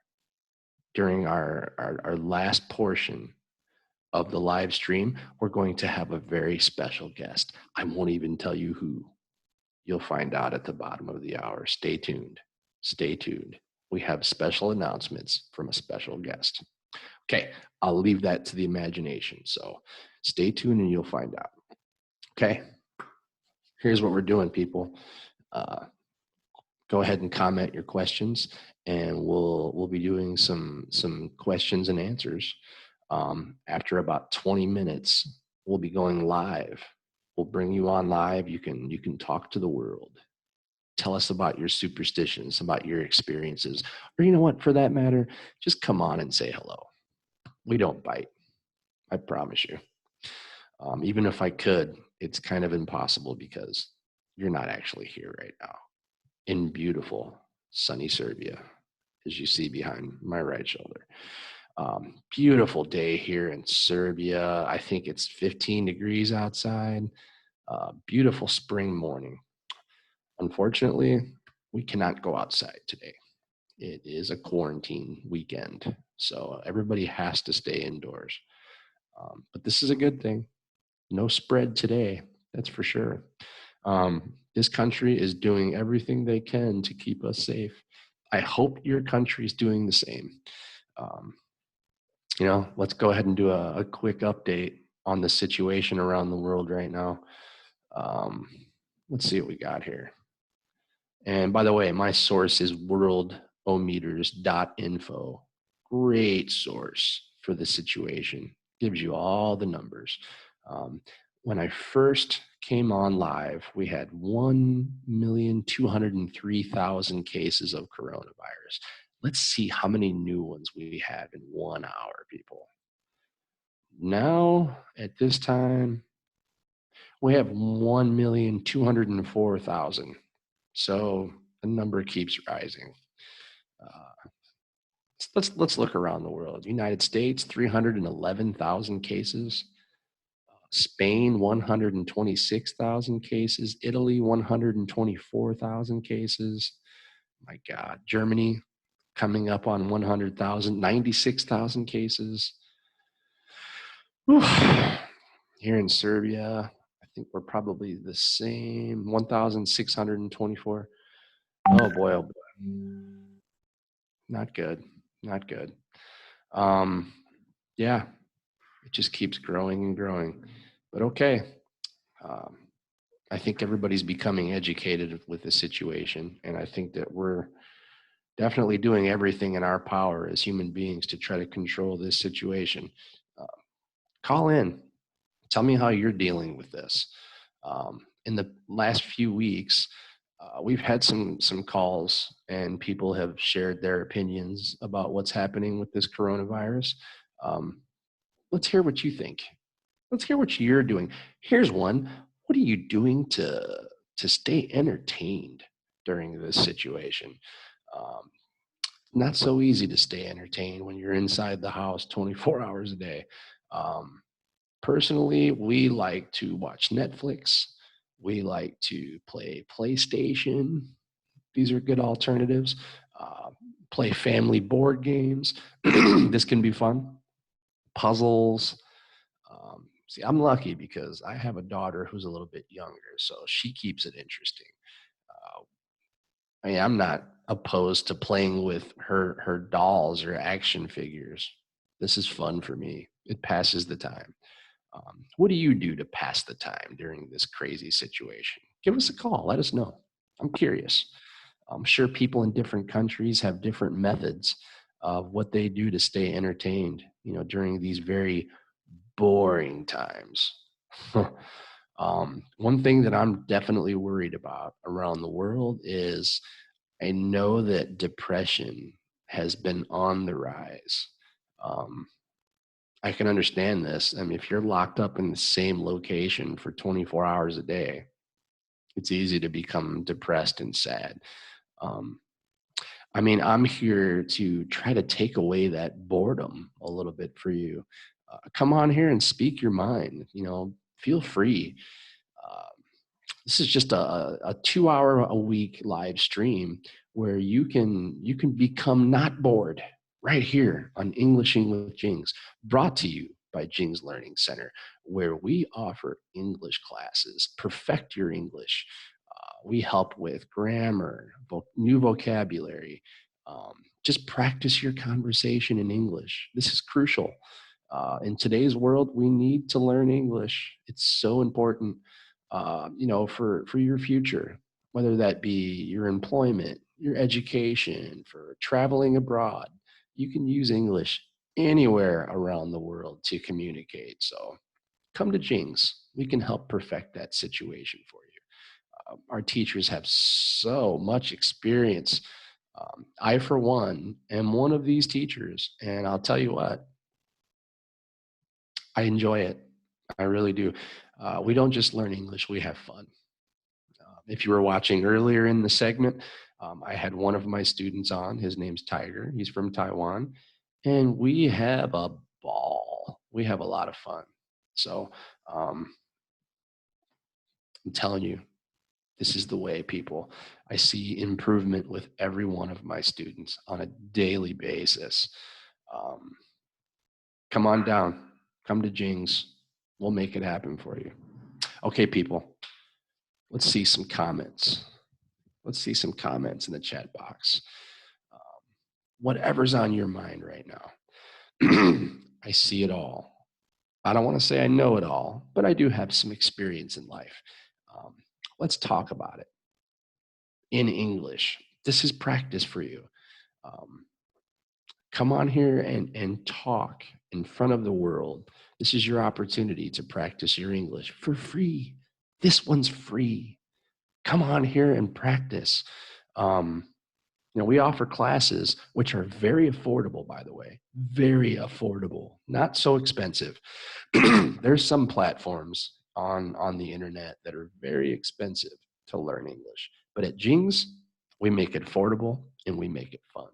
during our last portion of the live stream, we're going to have a very special guest. I won't even tell you who. You'll find out at the bottom of the hour. Stay tuned. Stay tuned. we have special announcements from a special guest. Okay, I'll leave that to the imagination. So stay tuned and you'll find out. Okay, here's what we're doing, people. Go ahead and comment your questions, and we'll be doing some questions and answers. After about 20 minutes, we'll be going live. We'll bring you on live. You can talk to the world. Tell us about your superstitions, about your experiences, or you know what, for that matter, just come on and say hello. We don't bite, I promise you. Even if I could, it's kind of impossible because you're not actually here right now in beautiful, sunny Serbia, as you see behind my right shoulder. Beautiful day here in Serbia. I think it's 15 degrees outside. Beautiful spring morning. Unfortunately, we cannot go outside today. It is a quarantine weekend, so everybody has to stay indoors. But this is a good thing. No spread today, that's for sure. This country is doing everything they can to keep us safe. I hope your country is doing the same. Let's go ahead and do a quick update on the situation around the world right now. Let's see what we got here. And by the way, my source is worldometers.info. Great source for the situation. Gives you all the numbers. When I first came on live, we had 1,203,000 cases of coronavirus. Let's see how many new ones we have in 1 hour, people. Now, at this time, we have 1,204,000. So the number keeps rising. Let's look around the world. United States, 311,000 cases. Spain, 126,000 cases. Italy, 124,000 cases. My God. Germany, coming up on 100,000, 96,000 cases. Whew. Here in Serbia, I think we're probably the same, 1,624. Oh boy, oh boy. Not good. Yeah, it just keeps growing and growing. But okay. I think everybody's becoming educated with the situation, and I think that we're definitely doing everything in our power as human beings to try to control this situation. Call in. Tell me how you're dealing with this. In the last few weeks, we've had some calls, and people have shared their opinions about what's happening with this coronavirus. Let's hear what you think. Let's hear what you're doing. Here's one. What are you doing to stay entertained during this situation? Not so easy to stay entertained when you're inside the house 24 hours a day. Personally, we like to watch Netflix. We like to play PlayStation. These are good alternatives. Play family board games. This can be fun. Puzzles. See, I'm lucky because I have a daughter who's a little bit younger, so she keeps it interesting. I'm not opposed to playing with her dolls or action figures. This is fun for me. It passes the time. What do you do to pass the time during this crazy situation? Give us a call. Let us know. I'm curious. I'm sure people in different countries have different methods of what they do to stay entertained, during these very boring times. One thing that I'm definitely worried about around the world is I know that depression has been on the rise. I can understand this. If you're locked up in the same location for 24 hours a day, it's easy to become depressed and sad. I'm here to try to take away that boredom a little bit for you. Come on here and speak your mind. Feel free. This is just a 2-hour-a-week live stream where you can become not bored right here on Englishing with Jing's, brought to you by Jing's Learning Center, where we offer English classes. Perfect your English. We help with grammar, new vocabulary, Just practice your conversation in English. This is crucial. In today's world, we need to learn English. It's so important, for your future, whether that be your employment, your education, for traveling abroad. You can use English anywhere around the world to communicate. So come to Jing's. We can help perfect that situation for you. Our teachers have so much experience. I, for one, am one of these teachers, and I'll tell you what, I enjoy it. I really do. We don't just learn English, we have fun. If you were watching earlier in the segment, I had one of my students on. His name's Tiger. He's from Taiwan. And we have a ball. We have a lot of fun. So I'm telling you, this is the way, people. I see improvement with every one of my students on a daily basis. Come on down. Come to Jing's. We'll make it happen for you. Okay, people. Let's see some comments. Let's see some comments in the chat box. Whatever's on your mind right now. I see it all. I don't want to say I know it all, but I do have some experience in life. Let's talk about it in English. This is practice for you. Come on here and talk in front of the world. This is your opportunity to practice your English for free. This one's free. Come on here and practice. We offer classes which are very affordable, by the way, very affordable, not so expensive. There's some platforms on the internet that are very expensive to learn English, but at Jing's, we make it affordable and we make it fun.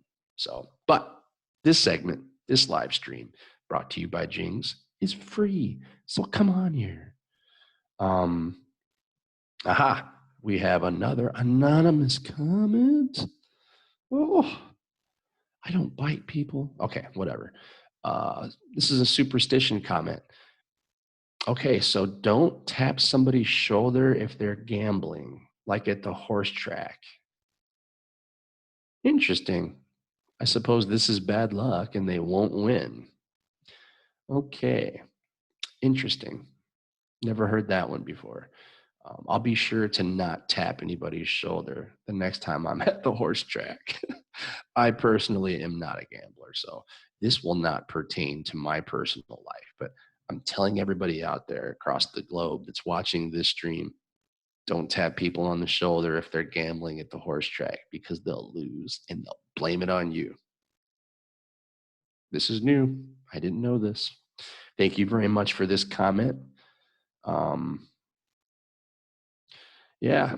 But this segment, this live stream brought to you by Jing's is free. So come on here. We have another anonymous comment. Oh, I don't bite people. Okay, whatever. This is a superstition comment. Okay, so don't tap somebody's shoulder if they're gambling, like at the horse track. Interesting. I suppose this is bad luck and they won't win. Okay, interesting. Never heard that one before. I'll be sure to not tap anybody's shoulder the next time I'm at the horse track. I personally am not a gambler, so this will not pertain to my personal life. But I'm telling everybody out there across the globe that's watching this stream, don't tap people on the shoulder if they're gambling at the horse track, because they'll lose and they'll blame it on you. This is new. I didn't know this. Thank you very much for this comment. Yeah,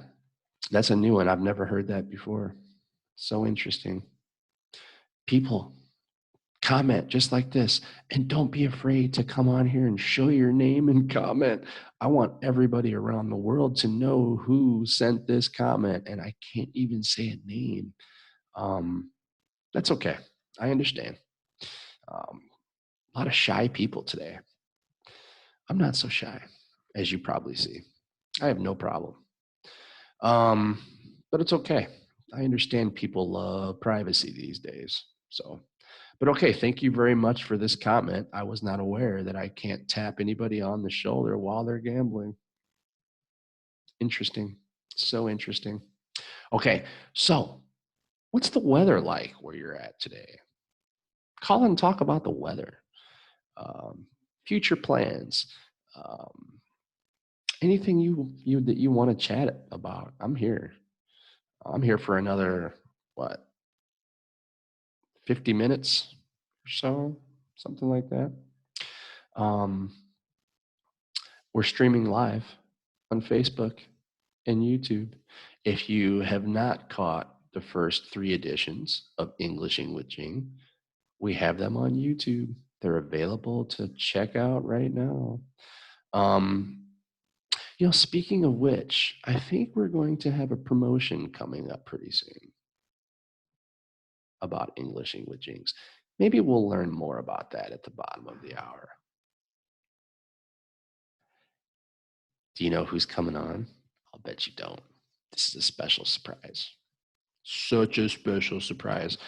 that's a new one. I've never heard that before. So interesting. People, comment just like this. And don't be afraid to come on here and show your name and comment. I want everybody around the world to know who sent this comment. And I can't even say a name. That's okay. I understand. A lot of shy people today. I'm not so shy, as you probably see. I have no problem. But it's okay. I understand people love privacy these days. But okay, thank you very much for this comment. I was not aware that I can't tap anybody on the shoulder while they're gambling. Interesting. So interesting. Okay, so what's the weather like where you're at today? Call and talk about the weather. Future plans. Anything that you want to chat about, I'm here. I'm here for another, 50 minutes or so, something like that. We're streaming live on Facebook and YouTube. If you have not caught the first 3 editions of Englishing with Jing, we have them on YouTube. They're available to check out right now. Speaking of which, I think we're going to have a promotion coming up pretty soon about Englishing with Jings. Maybe we'll learn more about that at the bottom of the hour. Do you know who's coming on? I'll bet you don't. This is a special surprise. Such a special surprise.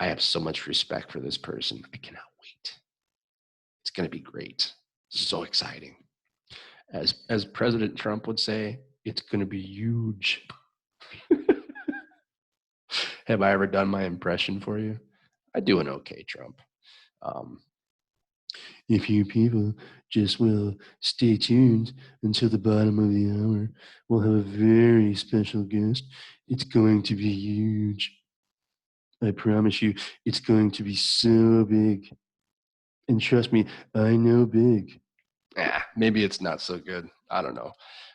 I have so much respect for this person. I cannot wait. It's going to be great. So exciting. As President Trump would say, it's going to be huge. Have I ever done my impression for you? I do an okay Trump. If you people just will stay tuned until the bottom of the hour, we'll have a very special guest. It's going to be huge. I promise you, it's going to be so big. And trust me, I know big. Maybe it's not so good. I don't know.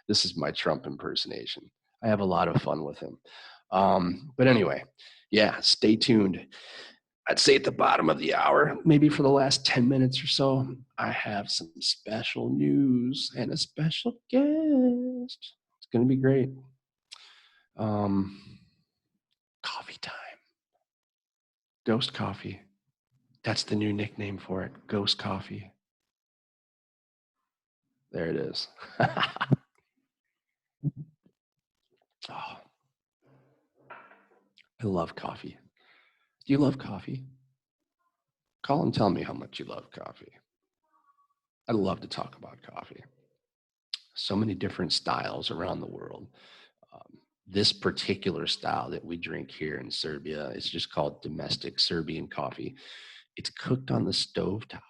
This is my Trump impersonation. I have a lot of fun with him. But anyway, yeah, stay tuned. I'd say at the bottom of the hour, maybe for the last 10 minutes or so, I have some special news and a special guest. It's going to be great. Coffee time. Ghost coffee. That's the new nickname for it. Ghost coffee. There it is. Oh, I love coffee. Do you love coffee? Call and tell me how much you love coffee. I love to talk about coffee. So many different styles around the world. This particular style that we drink here in Serbia is just called domestic Serbian coffee. It's cooked on the stovetop.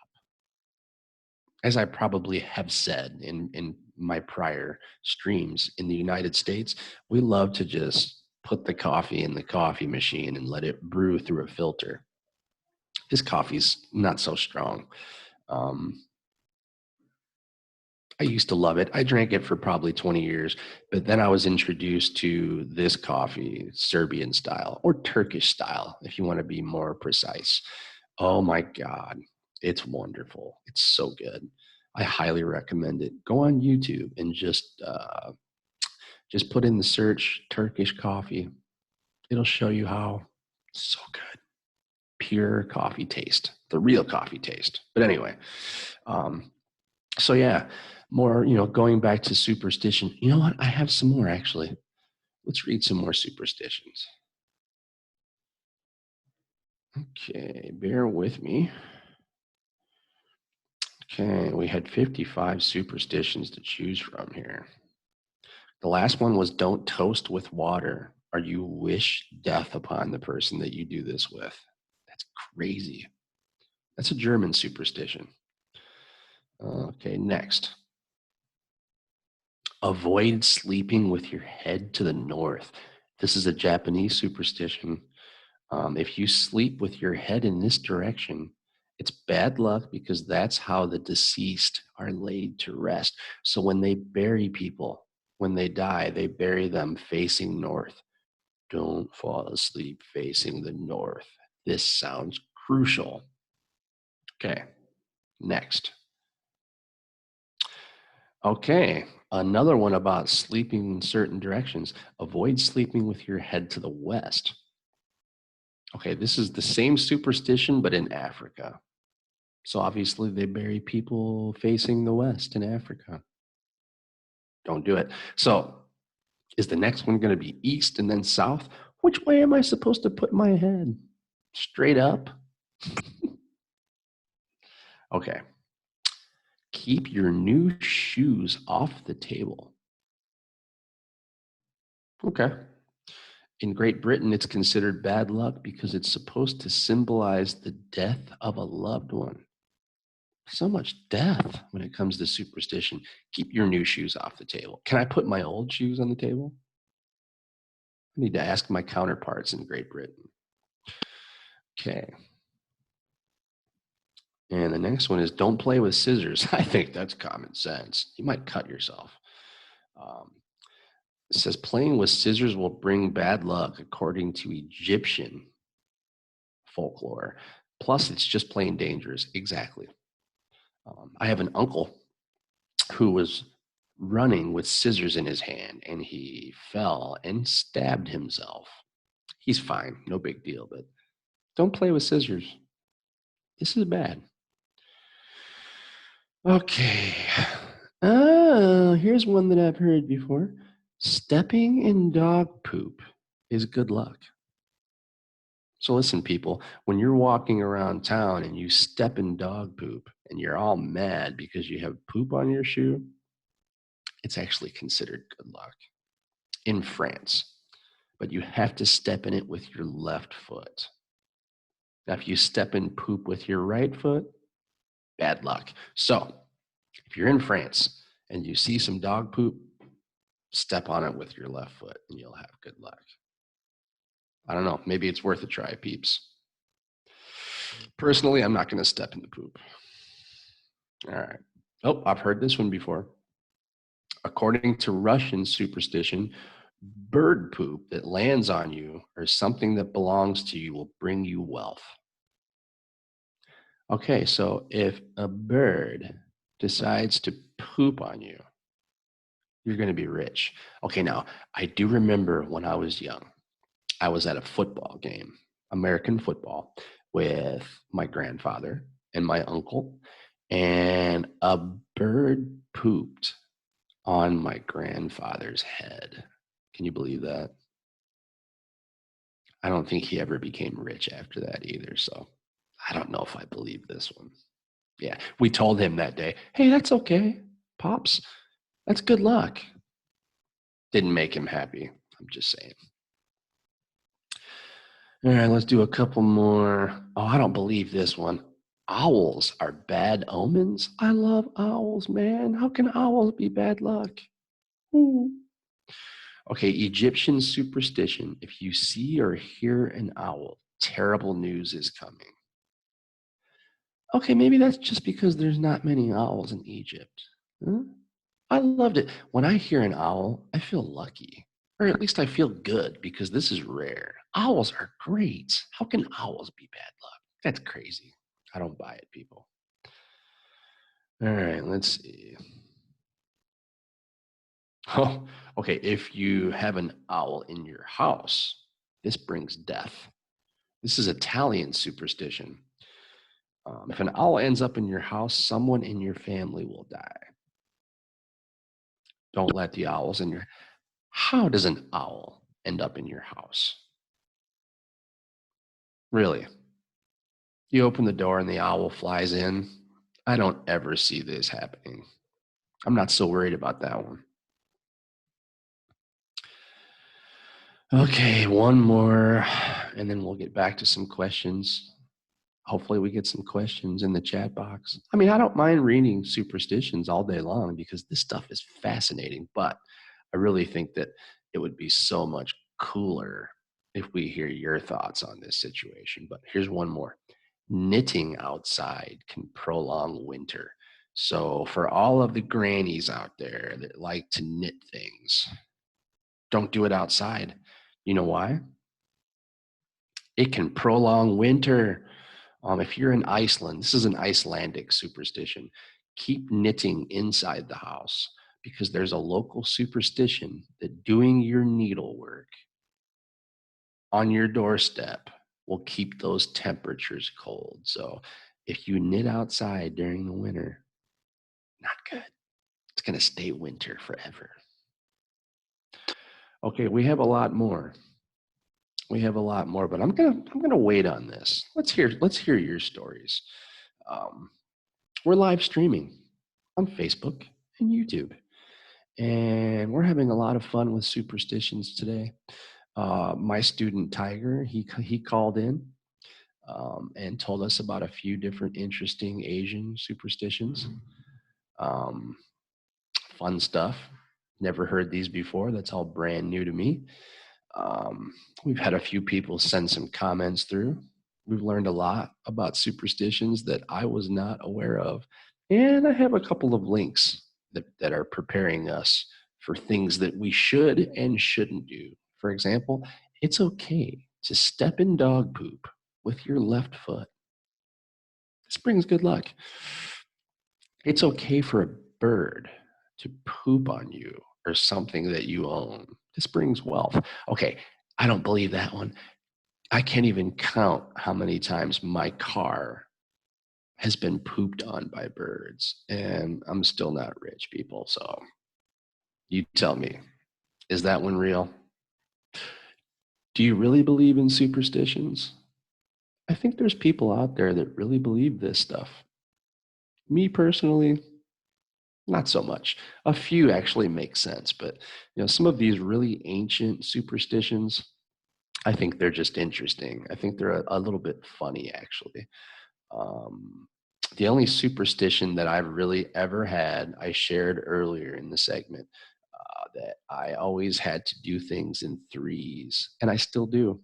As I probably have said in my prior streams, in the United States, we love to just put the coffee in the coffee machine and let it brew through a filter. This coffee's not so strong. I used to love it. I drank it for probably 20 years, but then I was introduced to this coffee, Serbian style or Turkish style, if you want to be more precise. Oh my God, it's wonderful. It's so good. I highly recommend it. Go on YouTube and just put in the search Turkish coffee. It'll show you how. So good. Pure coffee taste, the real coffee taste. But anyway, so yeah, more, going back to superstition. You know what? I have some more actually. Let's read some more superstitions. Okay, bear with me. Okay, we had 55 superstitions to choose from here. The last one was don't toast with water or you wish death upon the person that you do this with. That's crazy. That's a German superstition. Okay, next. Avoid sleeping with your head to the north. This is a Japanese superstition. If you sleep with your head in this direction, it's bad luck because that's how the deceased are laid to rest. So when they bury people, when they die, they bury them facing north. Don't fall asleep facing the north. This sounds crucial. Okay, next. Okay, another one about sleeping in certain directions. Avoid sleeping with your head to the west. Okay, this is the same superstition, but in Africa. So obviously they bury people facing the west in Africa. Don't do it. So is the next one going to be east and then south? Which way am I supposed to put my head? Straight up? Okay. Keep your new shoes off the table. Okay. In Great Britain, it's considered bad luck because it's supposed to symbolize the death of a loved one. So much death when it comes to superstition. Keep your new shoes off the table. Can I put my old shoes on the table? I need to ask my counterparts in Great Britain. Okay. And the next one is don't play with scissors. I think that's common sense. You might cut yourself. It says playing with scissors will bring bad luck according to Egyptian folklore. Plus, it's just plain dangerous. Exactly. I have an uncle who was running with scissors in his hand and he fell and stabbed himself. He's fine. No big deal, but don't play with scissors. This is bad. Okay. Oh, here's one that I've heard before. Stepping in dog poop is good luck. So listen, people, when you're walking around town and you step in dog poop and you're all mad because you have poop on your shoe, it's actually considered good luck in France. But you have to step in it with your left foot. Now, if you step in poop with your right foot, bad luck. So if you're in France and you see some dog poop, step on it with your left foot and you'll have good luck. I don't know. Maybe it's worth a try, peeps. Personally, I'm not going to step in the poop. All right. Oh, I've heard this one before. According to Russian superstition, bird poop that lands on you or something that belongs to you will bring you wealth. Okay, so if a bird decides to poop on you, you're going to be rich. Okay, now, I do remember when I was young, I was at a football game, American football, with my grandfather and my uncle, and a bird pooped on my grandfather's head. Can you believe that? I don't think he ever became rich after that either, so I don't know if I believe this one. Yeah, we told him that day, hey, that's okay, Pops. That's good luck. Didn't make him happy. I'm just saying. All right, let's do a couple more. Oh, I don't believe this one. Owls are bad omens? I love owls, man. How can owls be bad luck? Ooh. Okay, Egyptian superstition. If you see or hear an owl, terrible news is coming. Okay, maybe that's just because there's not many owls in Egypt. Huh? I loved it. When I hear an owl, I feel lucky. Or at least I feel good because this is rare. Owls are great. How can owls be bad luck? That's crazy. I don't buy it, people. All right, let's see. Oh, okay. If you have an owl in your house, this brings death. This is Italian superstition. If an owl ends up in your house, someone in your family will die. Don't let the owls in your... How does an owl end up in your house? Really? You open the door and the owl flies in? I don't ever see this happening. I'm not so worried about that one. Okay, one more, and then we'll get back to some questions. Hopefully we get some questions in the chat box. I mean, I don't mind reading superstitions all day long because this stuff is fascinating, but I really think that it would be so much cooler if we hear your thoughts on this situation. But here's one more. Knitting outside can prolong winter. So for all of the grannies out there that like to knit things, don't do it outside. You know why? It can prolong winter. If you're in Iceland, this is an Icelandic superstition. Keep knitting inside the house because there's a local superstition that doing your needlework on your doorstep will keep those temperatures cold. So if you knit outside during the winter, not good. It's going to stay winter forever. Okay, we have a lot more. But I'm gonna wait on this. Let's hear your stories. We're live streaming on Facebook and YouTube, and we're having a lot of fun with superstitions today. My student Tiger, he called in and told us about a few different interesting Asian superstitions. Fun stuff. Never heard these before. That's all brand new to me. We've had a few people send some comments through. We've learned a lot about superstitions that I was not aware of. And I have a couple of links that are preparing us for things that we should and shouldn't do. For example, it's okay to step in dog poop with your left foot. This brings good luck. It's okay for a bird to poop on you or something that you own. This brings wealth. Okay, I don't believe that one. I can't even count how many times my car has been pooped on by birds, and I'm still not rich, people. So you tell me, is that one real? Do you really believe in superstitions? I think there's people out there that really believe this stuff. Me personally, not so much. A few actually make sense, but some of these really ancient superstitions, I think they're just interesting. I think they're a little bit funny, actually. The only superstition that I've really ever had, I shared earlier in the segment, that I always had to do things in threes, and I still do.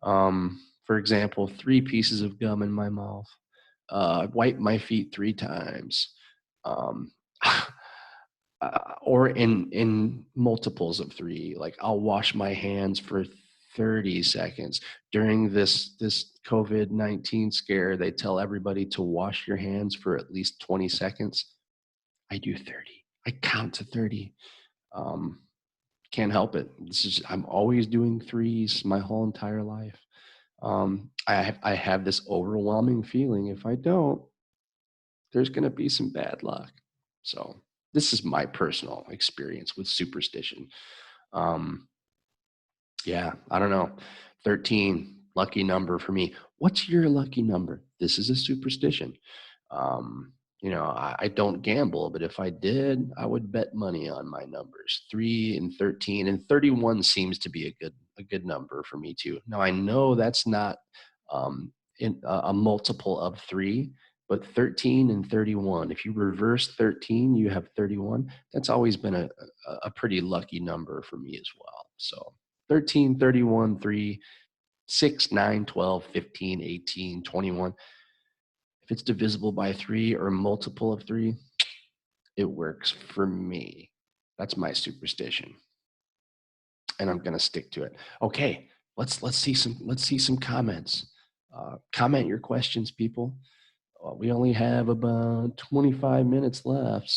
For example, 3 pieces of gum in my mouth, wipe my feet 3 times, or in multiples of 3. Like I'll wash my hands for 30 seconds. During this COVID-19 scare, they tell everybody to wash your hands for at least 20 seconds. I do 30. I count to 30. Can't help it. I'm always doing threes my whole entire life. I have this overwhelming feeling if I don't, there's going to be some bad luck. So this is my personal experience with superstition. Yeah, I don't know. 13, lucky number for me. What's your lucky number? This is a superstition. I don't gamble, but if I did, I would bet money on my numbers. 3 and 13 and 31 seems to be a good number for me too. Now I know that's not a multiple of 3, but 13 and 31. If you reverse 13, you have 31. That's always been a pretty lucky number for me as well. So 13, 31, 3, 6, 9, 12, 15, 18, 21. If it's divisible by 3 or a multiple of 3, it works for me. That's my superstition, and I'm gonna stick to it. Okay, let's see some comments. Comment your questions, people. We only have about 25 minutes left,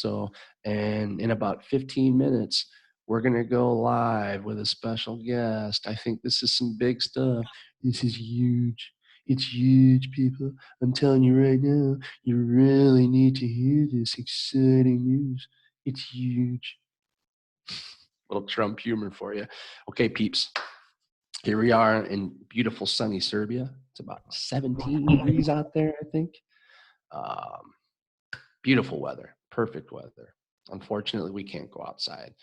and in about 15 minutes, we're gonna go live with a special guest. I think this is some big stuff. This is huge. It's huge, people. I'm telling you right now, you really need to hear this exciting news. It's huge. Little Trump humor for you. Okay, peeps. Here we are in beautiful sunny Serbia. It's about 17 degrees out there, I think. Beautiful weather, perfect weather. Unfortunately, we can't go outside.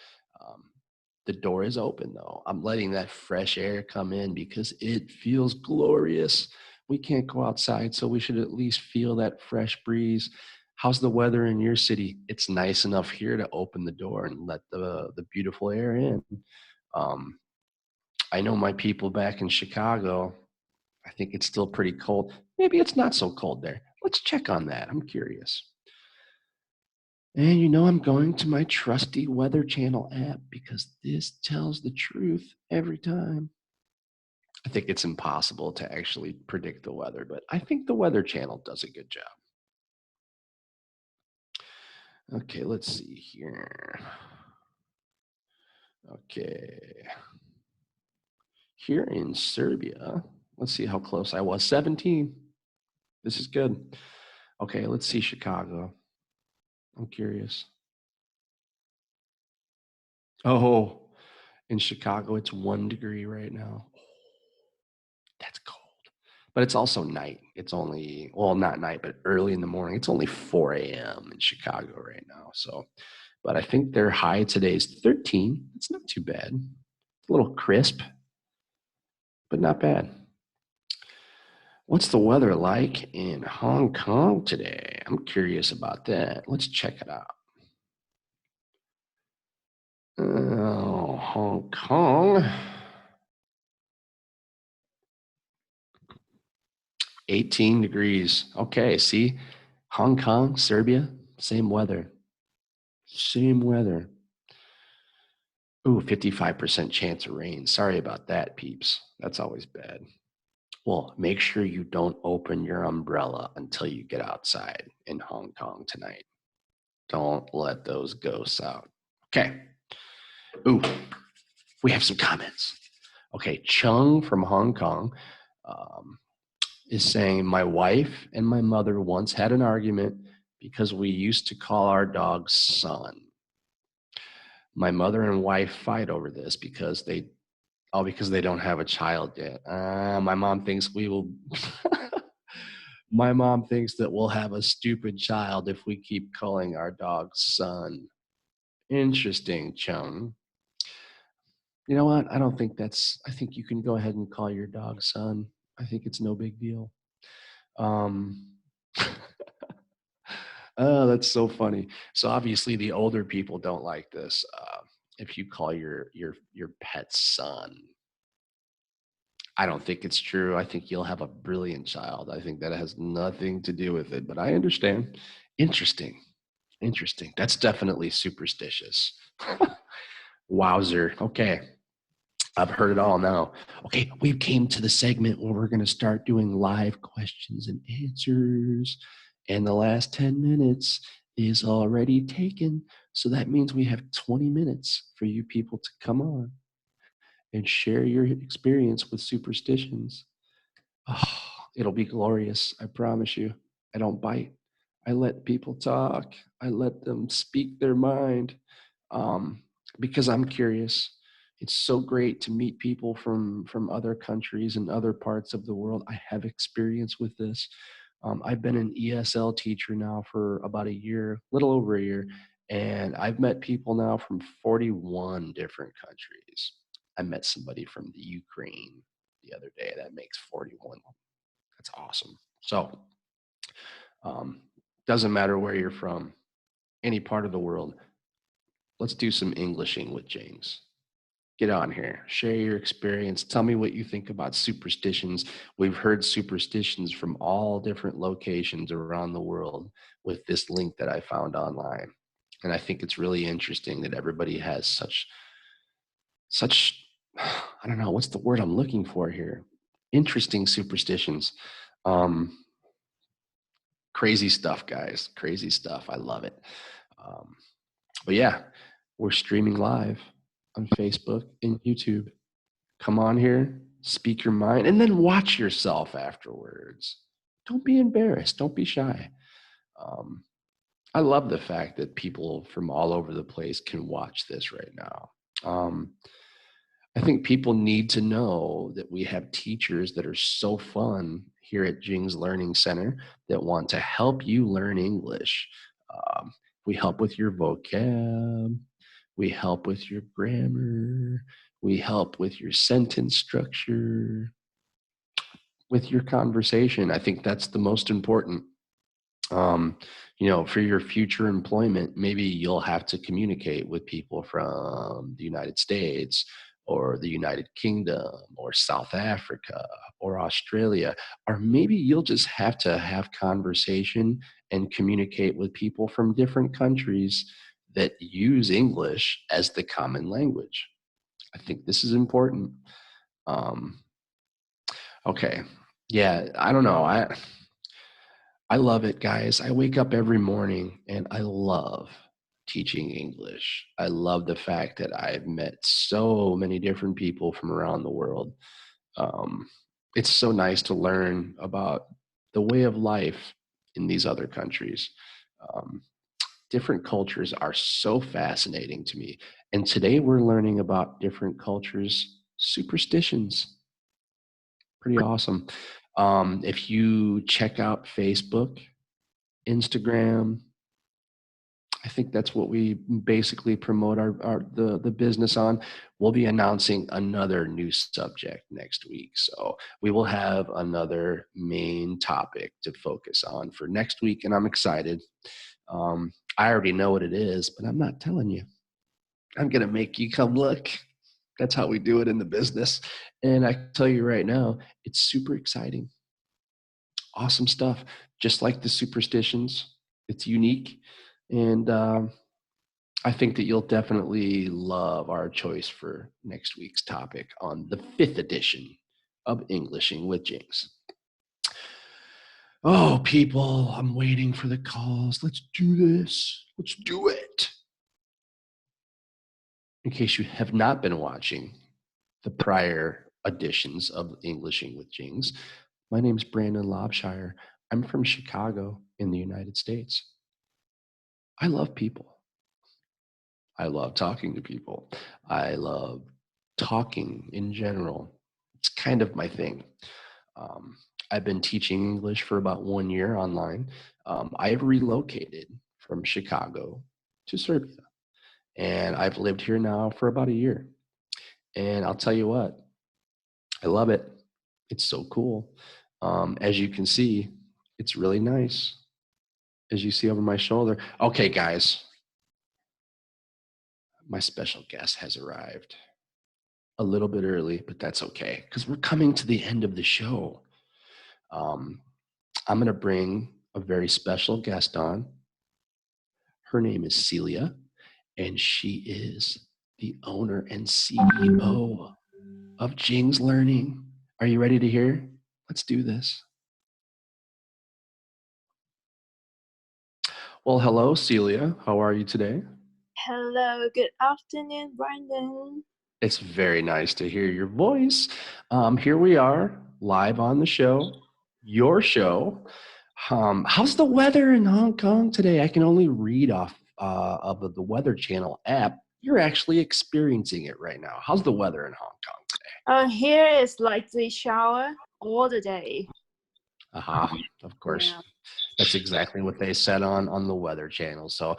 The door is open though. I'm letting that fresh air come in because it feels glorious. We can't go outside, so we should at least feel that fresh breeze. How's the weather in your city? It's nice enough here to open the door and let the beautiful air in. I know my people back in Chicago, I think it's still pretty cold. Maybe it's not so cold there. Let's check on that. I'm curious. And I'm going to my trusty Weather Channel app because this tells the truth every time. I think it's impossible to actually predict the weather, but I think the Weather Channel does a good job. Okay, let's see here. Okay. Here in Serbia, let's see how close I was. 17. This is good. Okay, let's see Chicago. I'm curious. Oh, in Chicago, it's 1 degree right now. That's cold. But it's also night. It's only, well, not night, but early in the morning. It's only 4 a.m. in Chicago right now. So, but I think their high today is 13. It's not too bad. A little crisp, but not bad. What's the weather like in Hong Kong today? I'm curious about that. Let's check it out. Oh, Hong Kong. 18 degrees. Okay, see? Hong Kong, Serbia, same weather. Same weather. Ooh, 55% chance of rain. Sorry about that, peeps. That's always bad. Well, make sure you don't open your umbrella until you get outside in Hong Kong tonight. Don't let those ghosts out. Okay. Ooh, we have some comments. Okay, Chung from Hong Kong is saying, my wife and my mother once had an argument because we used to call our dog Son. My mother and wife fight over this because they don't have a child yet. My mom thinks we will My mom thinks that we'll have a stupid child if we keep calling our dog son. Interesting, Chung. You know what? I don't think I think you can go ahead and call your dog son. I think it's no big deal. Oh, that's so funny. So obviously the older people don't like this. If you call your pet son, I don't think it's true. I think you'll have a brilliant child. I think that has nothing to do with it, but I understand. Interesting. Interesting. That's definitely superstitious. Wowzer. Okay. I've heard it all now. Okay, we came to the segment where we're going to start doing live questions and answers. And the last 10 minutes is already taken. So that means we have 20 minutes for you people to come on and share your experience with superstitions. Oh, it'll be glorious. I promise you. I don't bite. I let people talk. I let them speak their mind because I'm curious. It's so great to meet people from other countries and other parts of the world. I have experience with this. I've been an ESL teacher now for about a year, little over a year, and I've met people now from 41 different countries. I met somebody from the Ukraine the other day. That makes 41. That's awesome. So, doesn't matter where you're from, any part of the world. Let's do some Englishing with Jings. Get on here, share your experience. Tell me what you think about superstitions. We've heard superstitions from all different locations around the world with this link that I found online. And I think it's really interesting that everybody has such, I don't know, what's the word I'm looking for here? Interesting superstitions. Crazy stuff, guys. Crazy stuff. I love it. But yeah, we're streaming live on Facebook and YouTube. Come on here, speak your mind, and then watch yourself afterwards. Don't be embarrassed. Don't be shy. I love the fact that people from all over the place can watch this right now. I think people need to know that we have teachers that are so fun here at Jing's Learning Center that want to help you learn English. We help with your vocab. We help with your grammar. We help with your sentence structure, with your conversation. I think that's the most important. For your future employment, maybe you'll have to communicate with people from the United States or the United Kingdom or South Africa or Australia, or maybe you'll just have to have conversation and communicate with people from different countries that use English as the common language. I think this is important. Okay. Yeah, I don't know. I love it, guys. I wake up every morning and I love teaching English. I love the fact that I've met so many different people from around the world. It's so nice to learn about the way of life in these other countries. Different cultures are so fascinating to me. And today we're learning about different cultures' superstitions. Pretty awesome. If you check out Facebook, Instagram, I think that's what we basically promote the business on. We'll be announcing another new subject next week. So we will have another main topic to focus on for next week, and I'm excited. I already know what it is, but I'm not telling you. I'm going to make you come look. That's how we do it in the business. And I can tell you right now, it's super exciting. Awesome stuff. Just like the superstitions, it's unique. And I think that you'll definitely love our choice for next week's topic on the 5th edition of Englishing with Jings. Oh, people, I'm waiting for the calls. Let's do this. Let's do it. In case you have not been watching the prior editions of Englishing with Jings, my name is Brandon Lobshire. I'm from Chicago in the United States. I love people. I love talking to people. I love talking in general. It's kind of my thing. I've been teaching English for about 1 year online. I have relocated from Chicago to Serbia, and I've lived here now for about a year. And I'll tell you what, I love it. It's so cool. As you can see, it's really nice. As you see over my shoulder. Okay, guys, my special guest has arrived a little bit early, but that's okay because we're coming to the end of the show. I'm going to bring a very special guest on. Her name is Celia, and she is the owner and CEO of Jing's Learning. Are you ready to hear? Let's do this. Well, hello, Celia. How are you today? Hello, good afternoon, Brandon. It's very nice to hear your voice. Here we are, live on the show, your show. How's the weather in Hong Kong today? I can only read off of the Weather Channel app. You're actually experiencing it right now. How's the weather in Hong Kong today? Here is like the shower all the day. Of course. Yeah. That's exactly what they said on the Weather Channel. So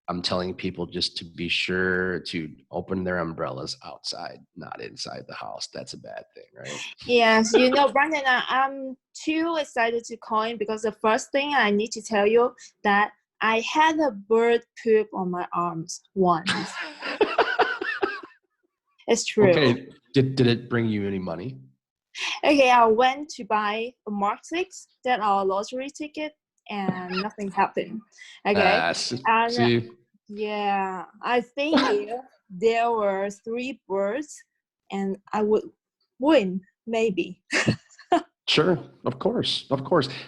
I'm telling people just to be sure to open their umbrellas outside, not inside the house. That's a bad thing, right? Yes, Brandon, I'm too excited to call in because the first thing I need to tell you that I had a bird poop on my arms once. It's true. Okay. Did it bring you any money? Okay, I went to buy a Mark 6, that our lottery ticket, and nothing happened. Okay. See? Yeah, I think there were 3 birds, and I would win, maybe. Sure, of course.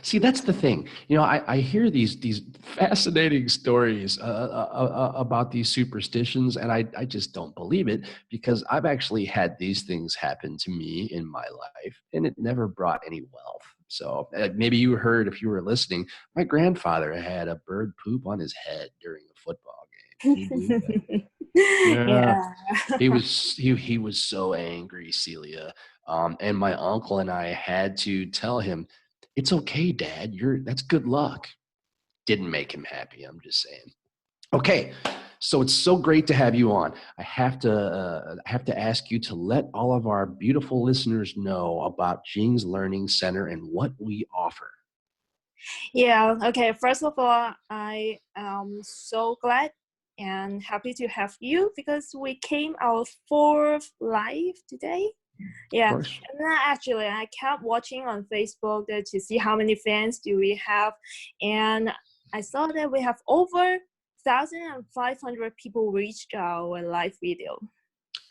See, that's the thing. I hear these fascinating stories about these superstitions, and I just don't believe it because I've actually had these things happen to me in my life, and it never brought any wealth. So maybe you heard, if you were listening, my grandfather had a bird poop on his head during a football game. Can you believe that? Yeah. He was so angry, Celia. And my uncle and I had to tell him, it's okay, Dad. That's good luck. Didn't make him happy. I'm just saying. Okay, so it's so great to have you on. I have to ask you to let all of our beautiful listeners know about Jing's Learning Center and what we offer. Yeah. Okay. First of all, I am so glad and happy to have you because we came our 4th live today. Yeah, and actually I kept watching on Facebook to see how many fans do we have, and I saw that we have over 1,500 people reached our live video.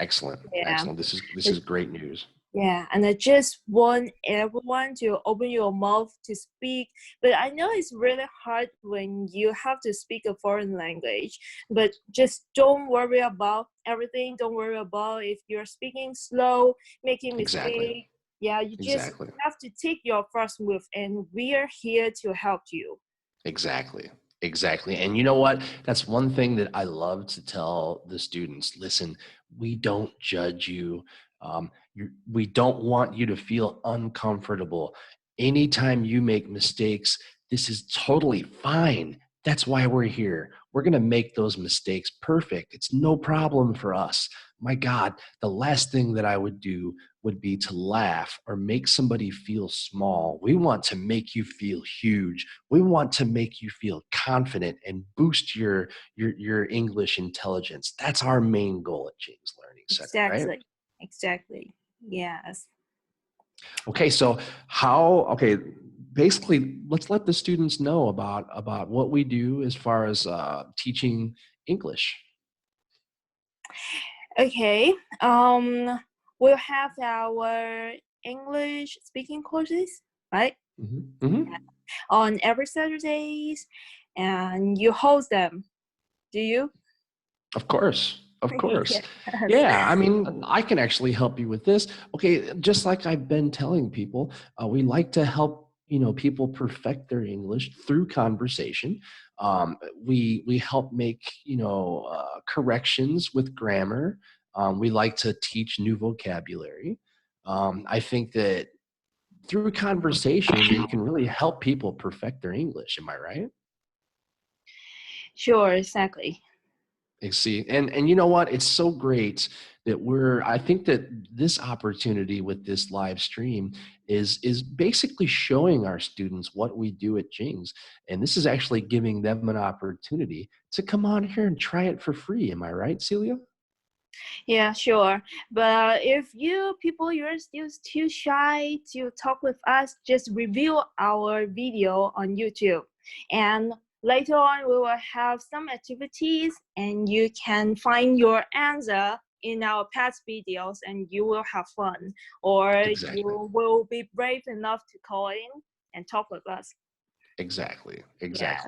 Excellent. Yeah. Excellent. This is great news. Yeah, and I just want everyone to open your mouth to speak. But I know it's really hard when you have to speak a foreign language. But just don't worry about everything. Don't worry about if you're speaking slow, making mistakes. Exactly. Yeah, you just have to take your first move, and we are here to help you. Exactly. And you know what? That's one thing that I love to tell the students. Listen, we don't judge you. We don't want you to feel uncomfortable. Anytime you make mistakes, this is totally fine. That's why we're here. We're going to make those mistakes perfect. It's no problem for us. My God, the last thing that I would do would be to laugh or make somebody feel small. We want to make you feel huge. We want to make you feel confident and boost your English intelligence. That's our main goal at Jing's Learning Center, right? Exactly. Yes. Okay, so basically, let's let the students know about what we do as far as teaching English. Okay. We'll have our English speaking courses, right? Mm-hmm. On every Saturdays, and you host them. Do you? Of course. Yes. Yeah, I mean, I can actually help you with this. Okay, just like I've been telling people, we like to help people perfect their English through conversation. We help make corrections with grammar. We like to teach new vocabulary. I think that through conversation, you can really help people perfect their English. Am I right? Sure, exactly. See, and you know what? It's so great that I think that this opportunity with this live stream is basically showing our students what we do at Jing's. And this is actually giving them an opportunity to come on here and try it for free. Am I right, Celia? Yeah, sure. But if you're still too shy to talk with us, just review our video on YouTube. And later on, we will have some activities and you can find your answer in our past videos and you will have fun. Or Exactly. you will be brave enough to call in and talk with us. Exactly. Yeah.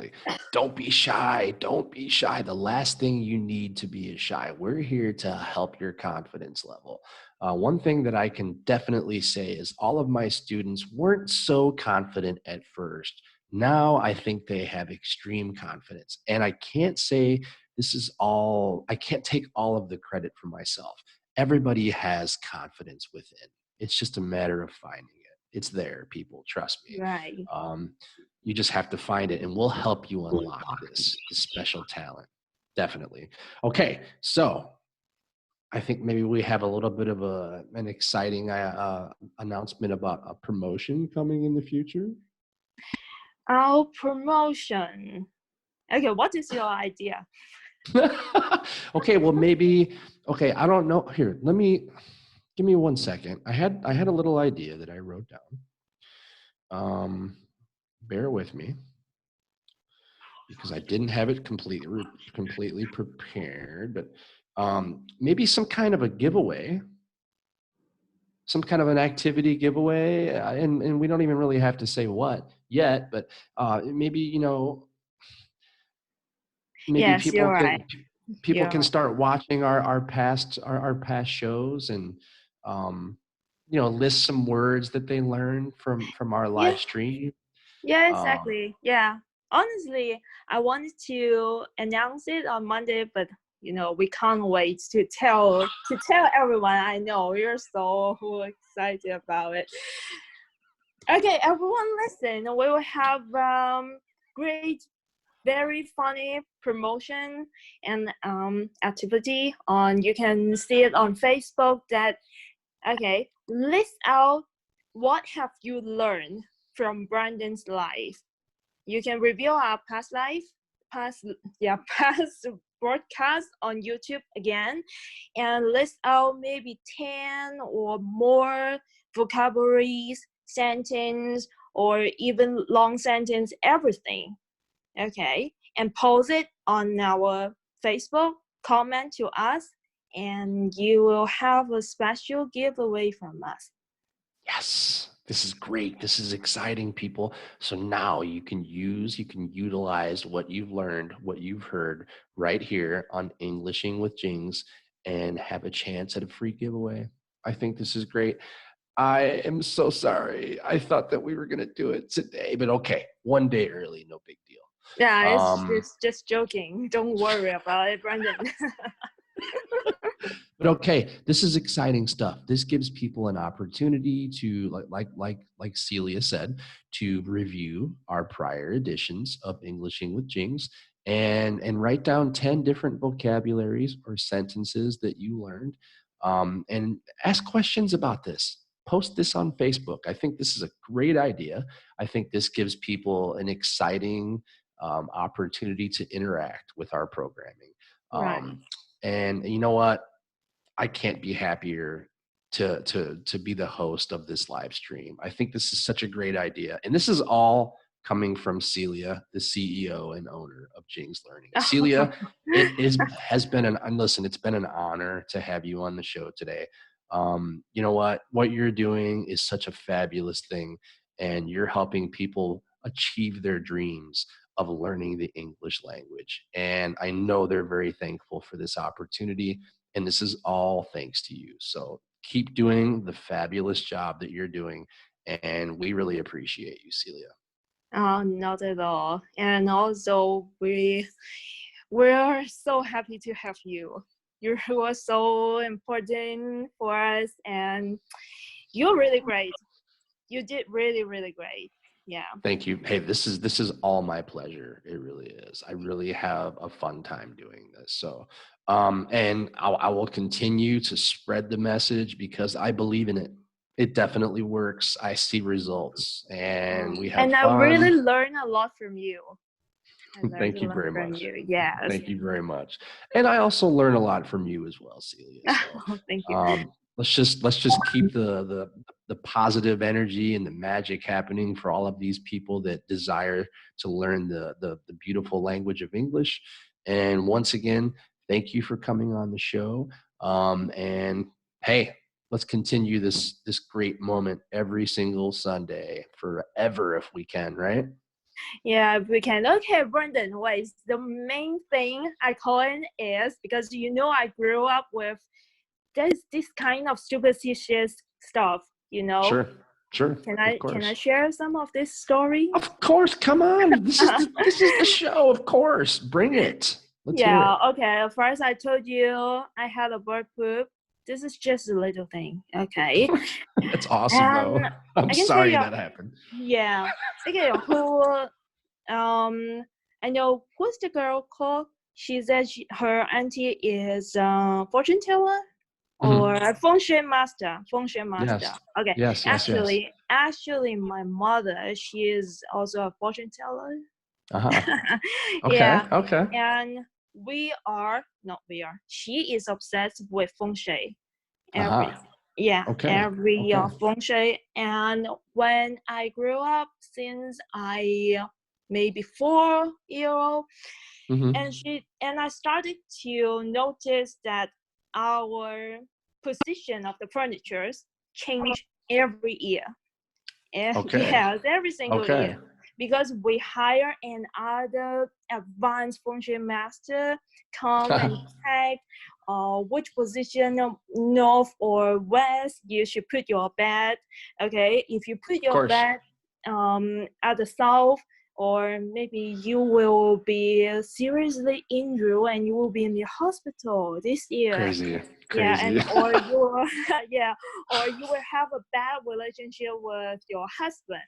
Don't be shy. Don't be shy. The last thing you need to be is shy. We're here to help your confidence level. One thing that I can definitely say is all of my students weren't so confident at first. Now I think they have extreme confidence. And I can't say I can't take all of the credit for myself. Everybody has confidence within. It's just a matter of finding it. It's there, people. Trust me. Right. You just have to find it, and we'll help you unlock this special talent. Definitely. Okay, so I think maybe we have a little bit of an exciting announcement about a promotion coming in the future. Our promotion. Okay, what is your idea? Okay, well I don't know. Here, give me 1 second. I had a little idea that I wrote down. Bear with me because I didn't have it completely prepared, but maybe some kind of a giveaway, some kind of an activity giveaway, and we don't even really have to say what yet, but maybe maybe Yes, people you're can right. people You're can right. start watching our past shows and list some words that they learned from our live stream. Yeah, exactly. Yeah. Honestly, I wanted to announce it on Monday, but we can't wait to tell everyone. I know you're so excited about it. Okay, everyone listen. We will have great, very funny promotion and activity on. You can see it on Facebook. List out what have you learned from Brandon's life. You can review our past broadcast on YouTube again and list out maybe 10 or more vocabularies, sentence, or even long sentence, everything. Okay, and post it on our Facebook, comment to us, and you will have a special giveaway from us. Yes, this is great. This is exciting, people. So now you can utilize what you've learned, what you've heard right here on Englishing with Jing's and have a chance at a free giveaway. I think this is great. I am so sorry. I thought that we were going to do it today, but okay, 1 day early, no big deal. Yeah, it's just joking. Don't worry about it, Brandon. But okay, this is exciting stuff. This gives people an opportunity to, like Celia said, to review our prior editions of Englishing with Jing's and write down 10 different vocabularies or sentences that you learned, and ask questions about this. Post this on Facebook. I think this is a great idea. I think this gives people an exciting opportunity to interact with our programming. Right. And you know what? I can't be happier to be the host of this live stream. I think this is such a great idea. And this is all coming from Celia, the CEO and owner of Jing's Learning. Celia, it's been an honor to have you on the show today. You know what you're doing is such a fabulous thing, and you're helping people achieve their dreams of learning the English language. And I know they're very thankful for this opportunity. And this is all thanks to you. So keep doing the fabulous job that you're doing. And we really appreciate you, Celia. Not at all. And also, we're so happy to have you. You are so important for us, and you're really great. you did really, really great. Yeah. Thank you. Hey, this is all my pleasure. It really is. I really have a fun time doing this. So, and I will continue to spread the message because I believe in it. It definitely works. I see results, and we have and fun. I really learn a lot from you. Thank you very much. Yes. Thank you very much. And I also learn a lot from you as well, Celia. So, thank you. Let's just keep the positive energy and the magic happening for all of these people that desire to learn the beautiful language of English. And once again, thank you for coming on the show. And hey, let's continue this great moment every single Sunday forever if we can, right? Yeah, we can. Okay, Brandon, wait. The main thing I call it is because I grew up with this kind of superstitious stuff. Sure. Can I share some of this story? Of course, come on. This is the show. Of course, bring it. Let's hear it. Okay. First, I told you I had a bird poop. This is just a little thing, okay? That's awesome, though. I'm sorry that happened. Yeah. Okay, I know what's the girl called? She said her auntie is fortune teller or a feng shui master. Yes. Okay. Yes. Actually, my mother, she is also a fortune teller. Okay. Yeah. Okay. And she is obsessed with feng shui. Every feng shui. And when I grew up, since I maybe 4-year-old, and I started to notice that our position of the furniture change every year. Yes, every single year. Because we hire another advanced feng shui master come and check which position, north or west, you should put your bed. Okay, if you put your bed at the south, or maybe you will be seriously injured and you will be in the hospital this year. Crazy. Yeah, or you will have a bad relationship with your husband.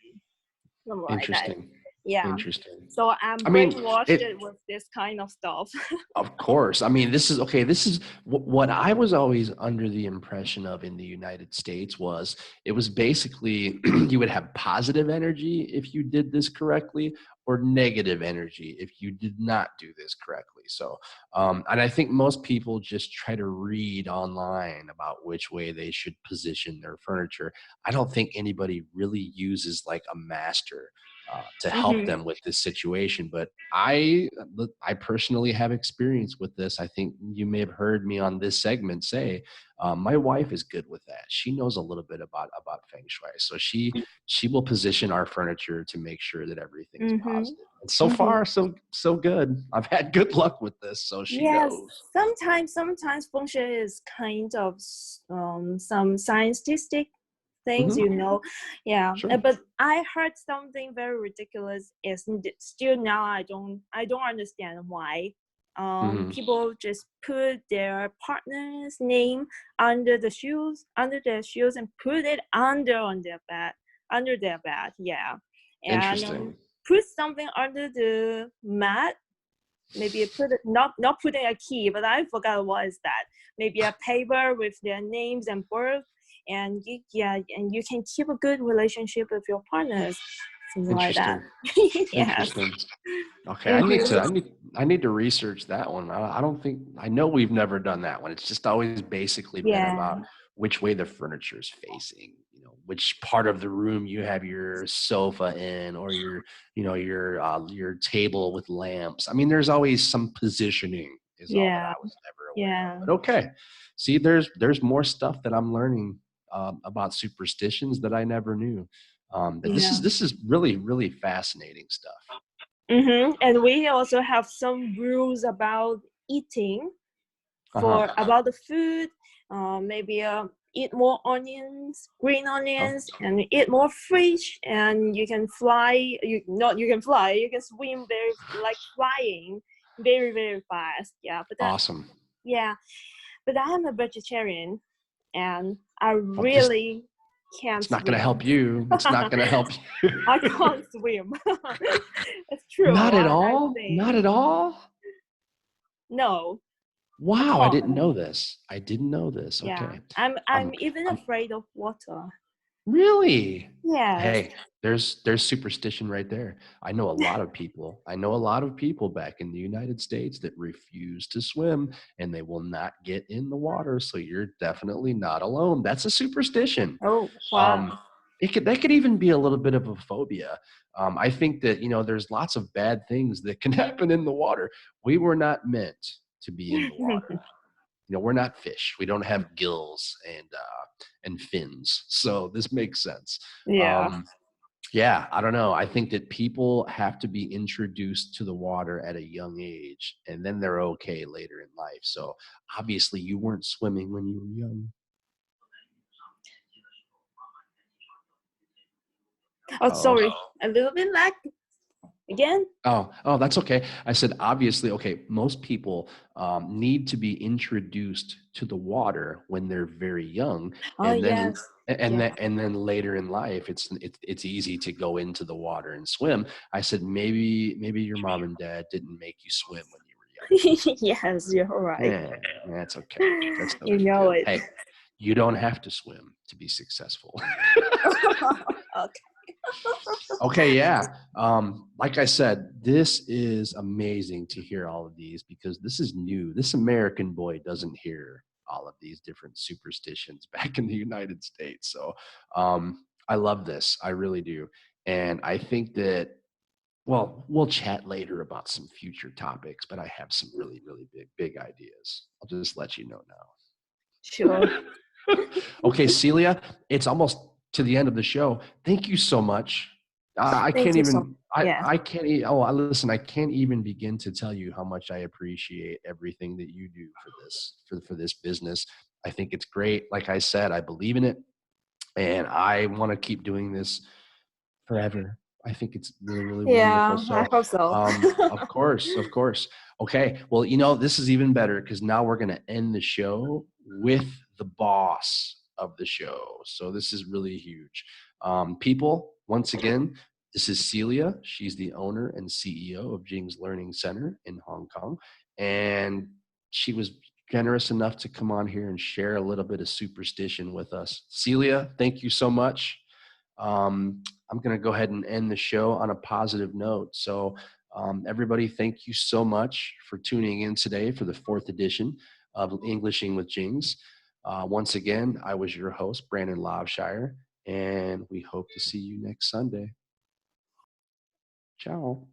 Interesting. Like that. Yeah. Interesting. So I'm brainwashed with this kind of stuff. Of course. I mean, this is what I was always under the impression of in the United States was it was basically you would have positive energy if you did this correctly or negative energy if you did not do this correctly. So, and I think most people just try to read online about which way they should position their furniture. I don't think anybody really uses like a master to help them with this situation. But I personally have experience with this. I think you may have heard me on this segment say, my wife is good with that. She knows a little bit about feng shui. So she will position our furniture to make sure that everything is positive. And so far, so good. I've had good luck with this. So she knows. Sometimes feng shui is kind of some scientific things, yeah. Sure. But I heard something very ridiculous. Is still now I don't understand why people just put their partner's name under their shoes, and put it under their bed. Yeah. And put something under the mat. Maybe put it, not putting a key, but I forgot what is that. Maybe a paper with their names and birth. And you can keep a good relationship with your partners, something like that. Interesting. Okay, I need to research that one. I know we've never done that one. It's just always basically been about which way the furniture is facing, which part of the room you have your sofa in, or your table with lamps. I mean, there's always some positioning. Is all that I was never aware of. But okay, see, there's more stuff that I'm learning about superstitions that I never knew. This is really, really fascinating stuff. And we also have some rules about eating about the food. Maybe eat more onions, green onions, and eat more fish. And you can fly. You can swim flying very, very fast. Yeah, but awesome. Yeah, but I am a vegetarian, and I really can't It's not going to swim. help you. It's not going to help you. I can't swim. It's true. Not at I all? think. Not at all? No. Wow, I all. didn't know this. I didn't know this. Yeah. Okay. I'm even I'm- afraid of water. Really? Yes. Hey, there's superstition right there. I know a lot of people. I know a lot of people back in the United States that refuse to swim and they will not get in the water. So you're definitely not alone. That's a superstition. Oh, wow. That could even be a little bit of a phobia. I think that, there's lots of bad things that can happen in the water. We were not meant to be in the water. We're not fish. We don't have gills and fins. So this makes sense. Yeah. Yeah, I don't know. I think that people have to be introduced to the water at a young age, and then they're okay later in life. So obviously you weren't swimming when you were young. Oh, sorry. A little bit lag again. Oh, that's okay. I said, obviously, okay, most people need to be introduced to the water when they're very young. Oh, And then, yes. and then later in life, it's easy to go into the water and swim. I said, maybe your mom and dad didn't make you swim when you were young. Yes, you're right. Yeah, that's okay. That's no You big know deal. it. Hey, you don't have to swim to be successful. Okay. Okay, yeah. Like I said, this is amazing to hear all of these because this is new. This American boy doesn't hear all of these different superstitions back in the United States. So I love this. I really do. And I think that, well, we'll chat later about some future topics, but I have some really, really big ideas. I'll just let you know now. Sure. Okay, Celia, it's almost to the end of the show. Thank you so much. I Thank can't you even, yeah. I can't, listen, I can't even begin to tell you how much I appreciate everything that you do for this business. I think it's great. Like I said, I believe in it and I want to keep doing this forever. I think it's really, really Yeah, wonderful. So, I hope so. of course. Okay. Well, this is even better because now we're going to end the show with the boss of the show. So this is really huge. People, once again, this is Celia. She's the owner and CEO of Jing's Learning Center in Hong Kong. And she was generous enough to come on here and share a little bit of superstition with us. Celia, thank you so much. I'm going to go ahead and end the show on a positive note. So everybody, thank you so much for tuning in today for the 4th edition of Englishing with Jings. Once again, I was your host, Brandon Loveshire, and we hope to see you next Sunday. Ciao.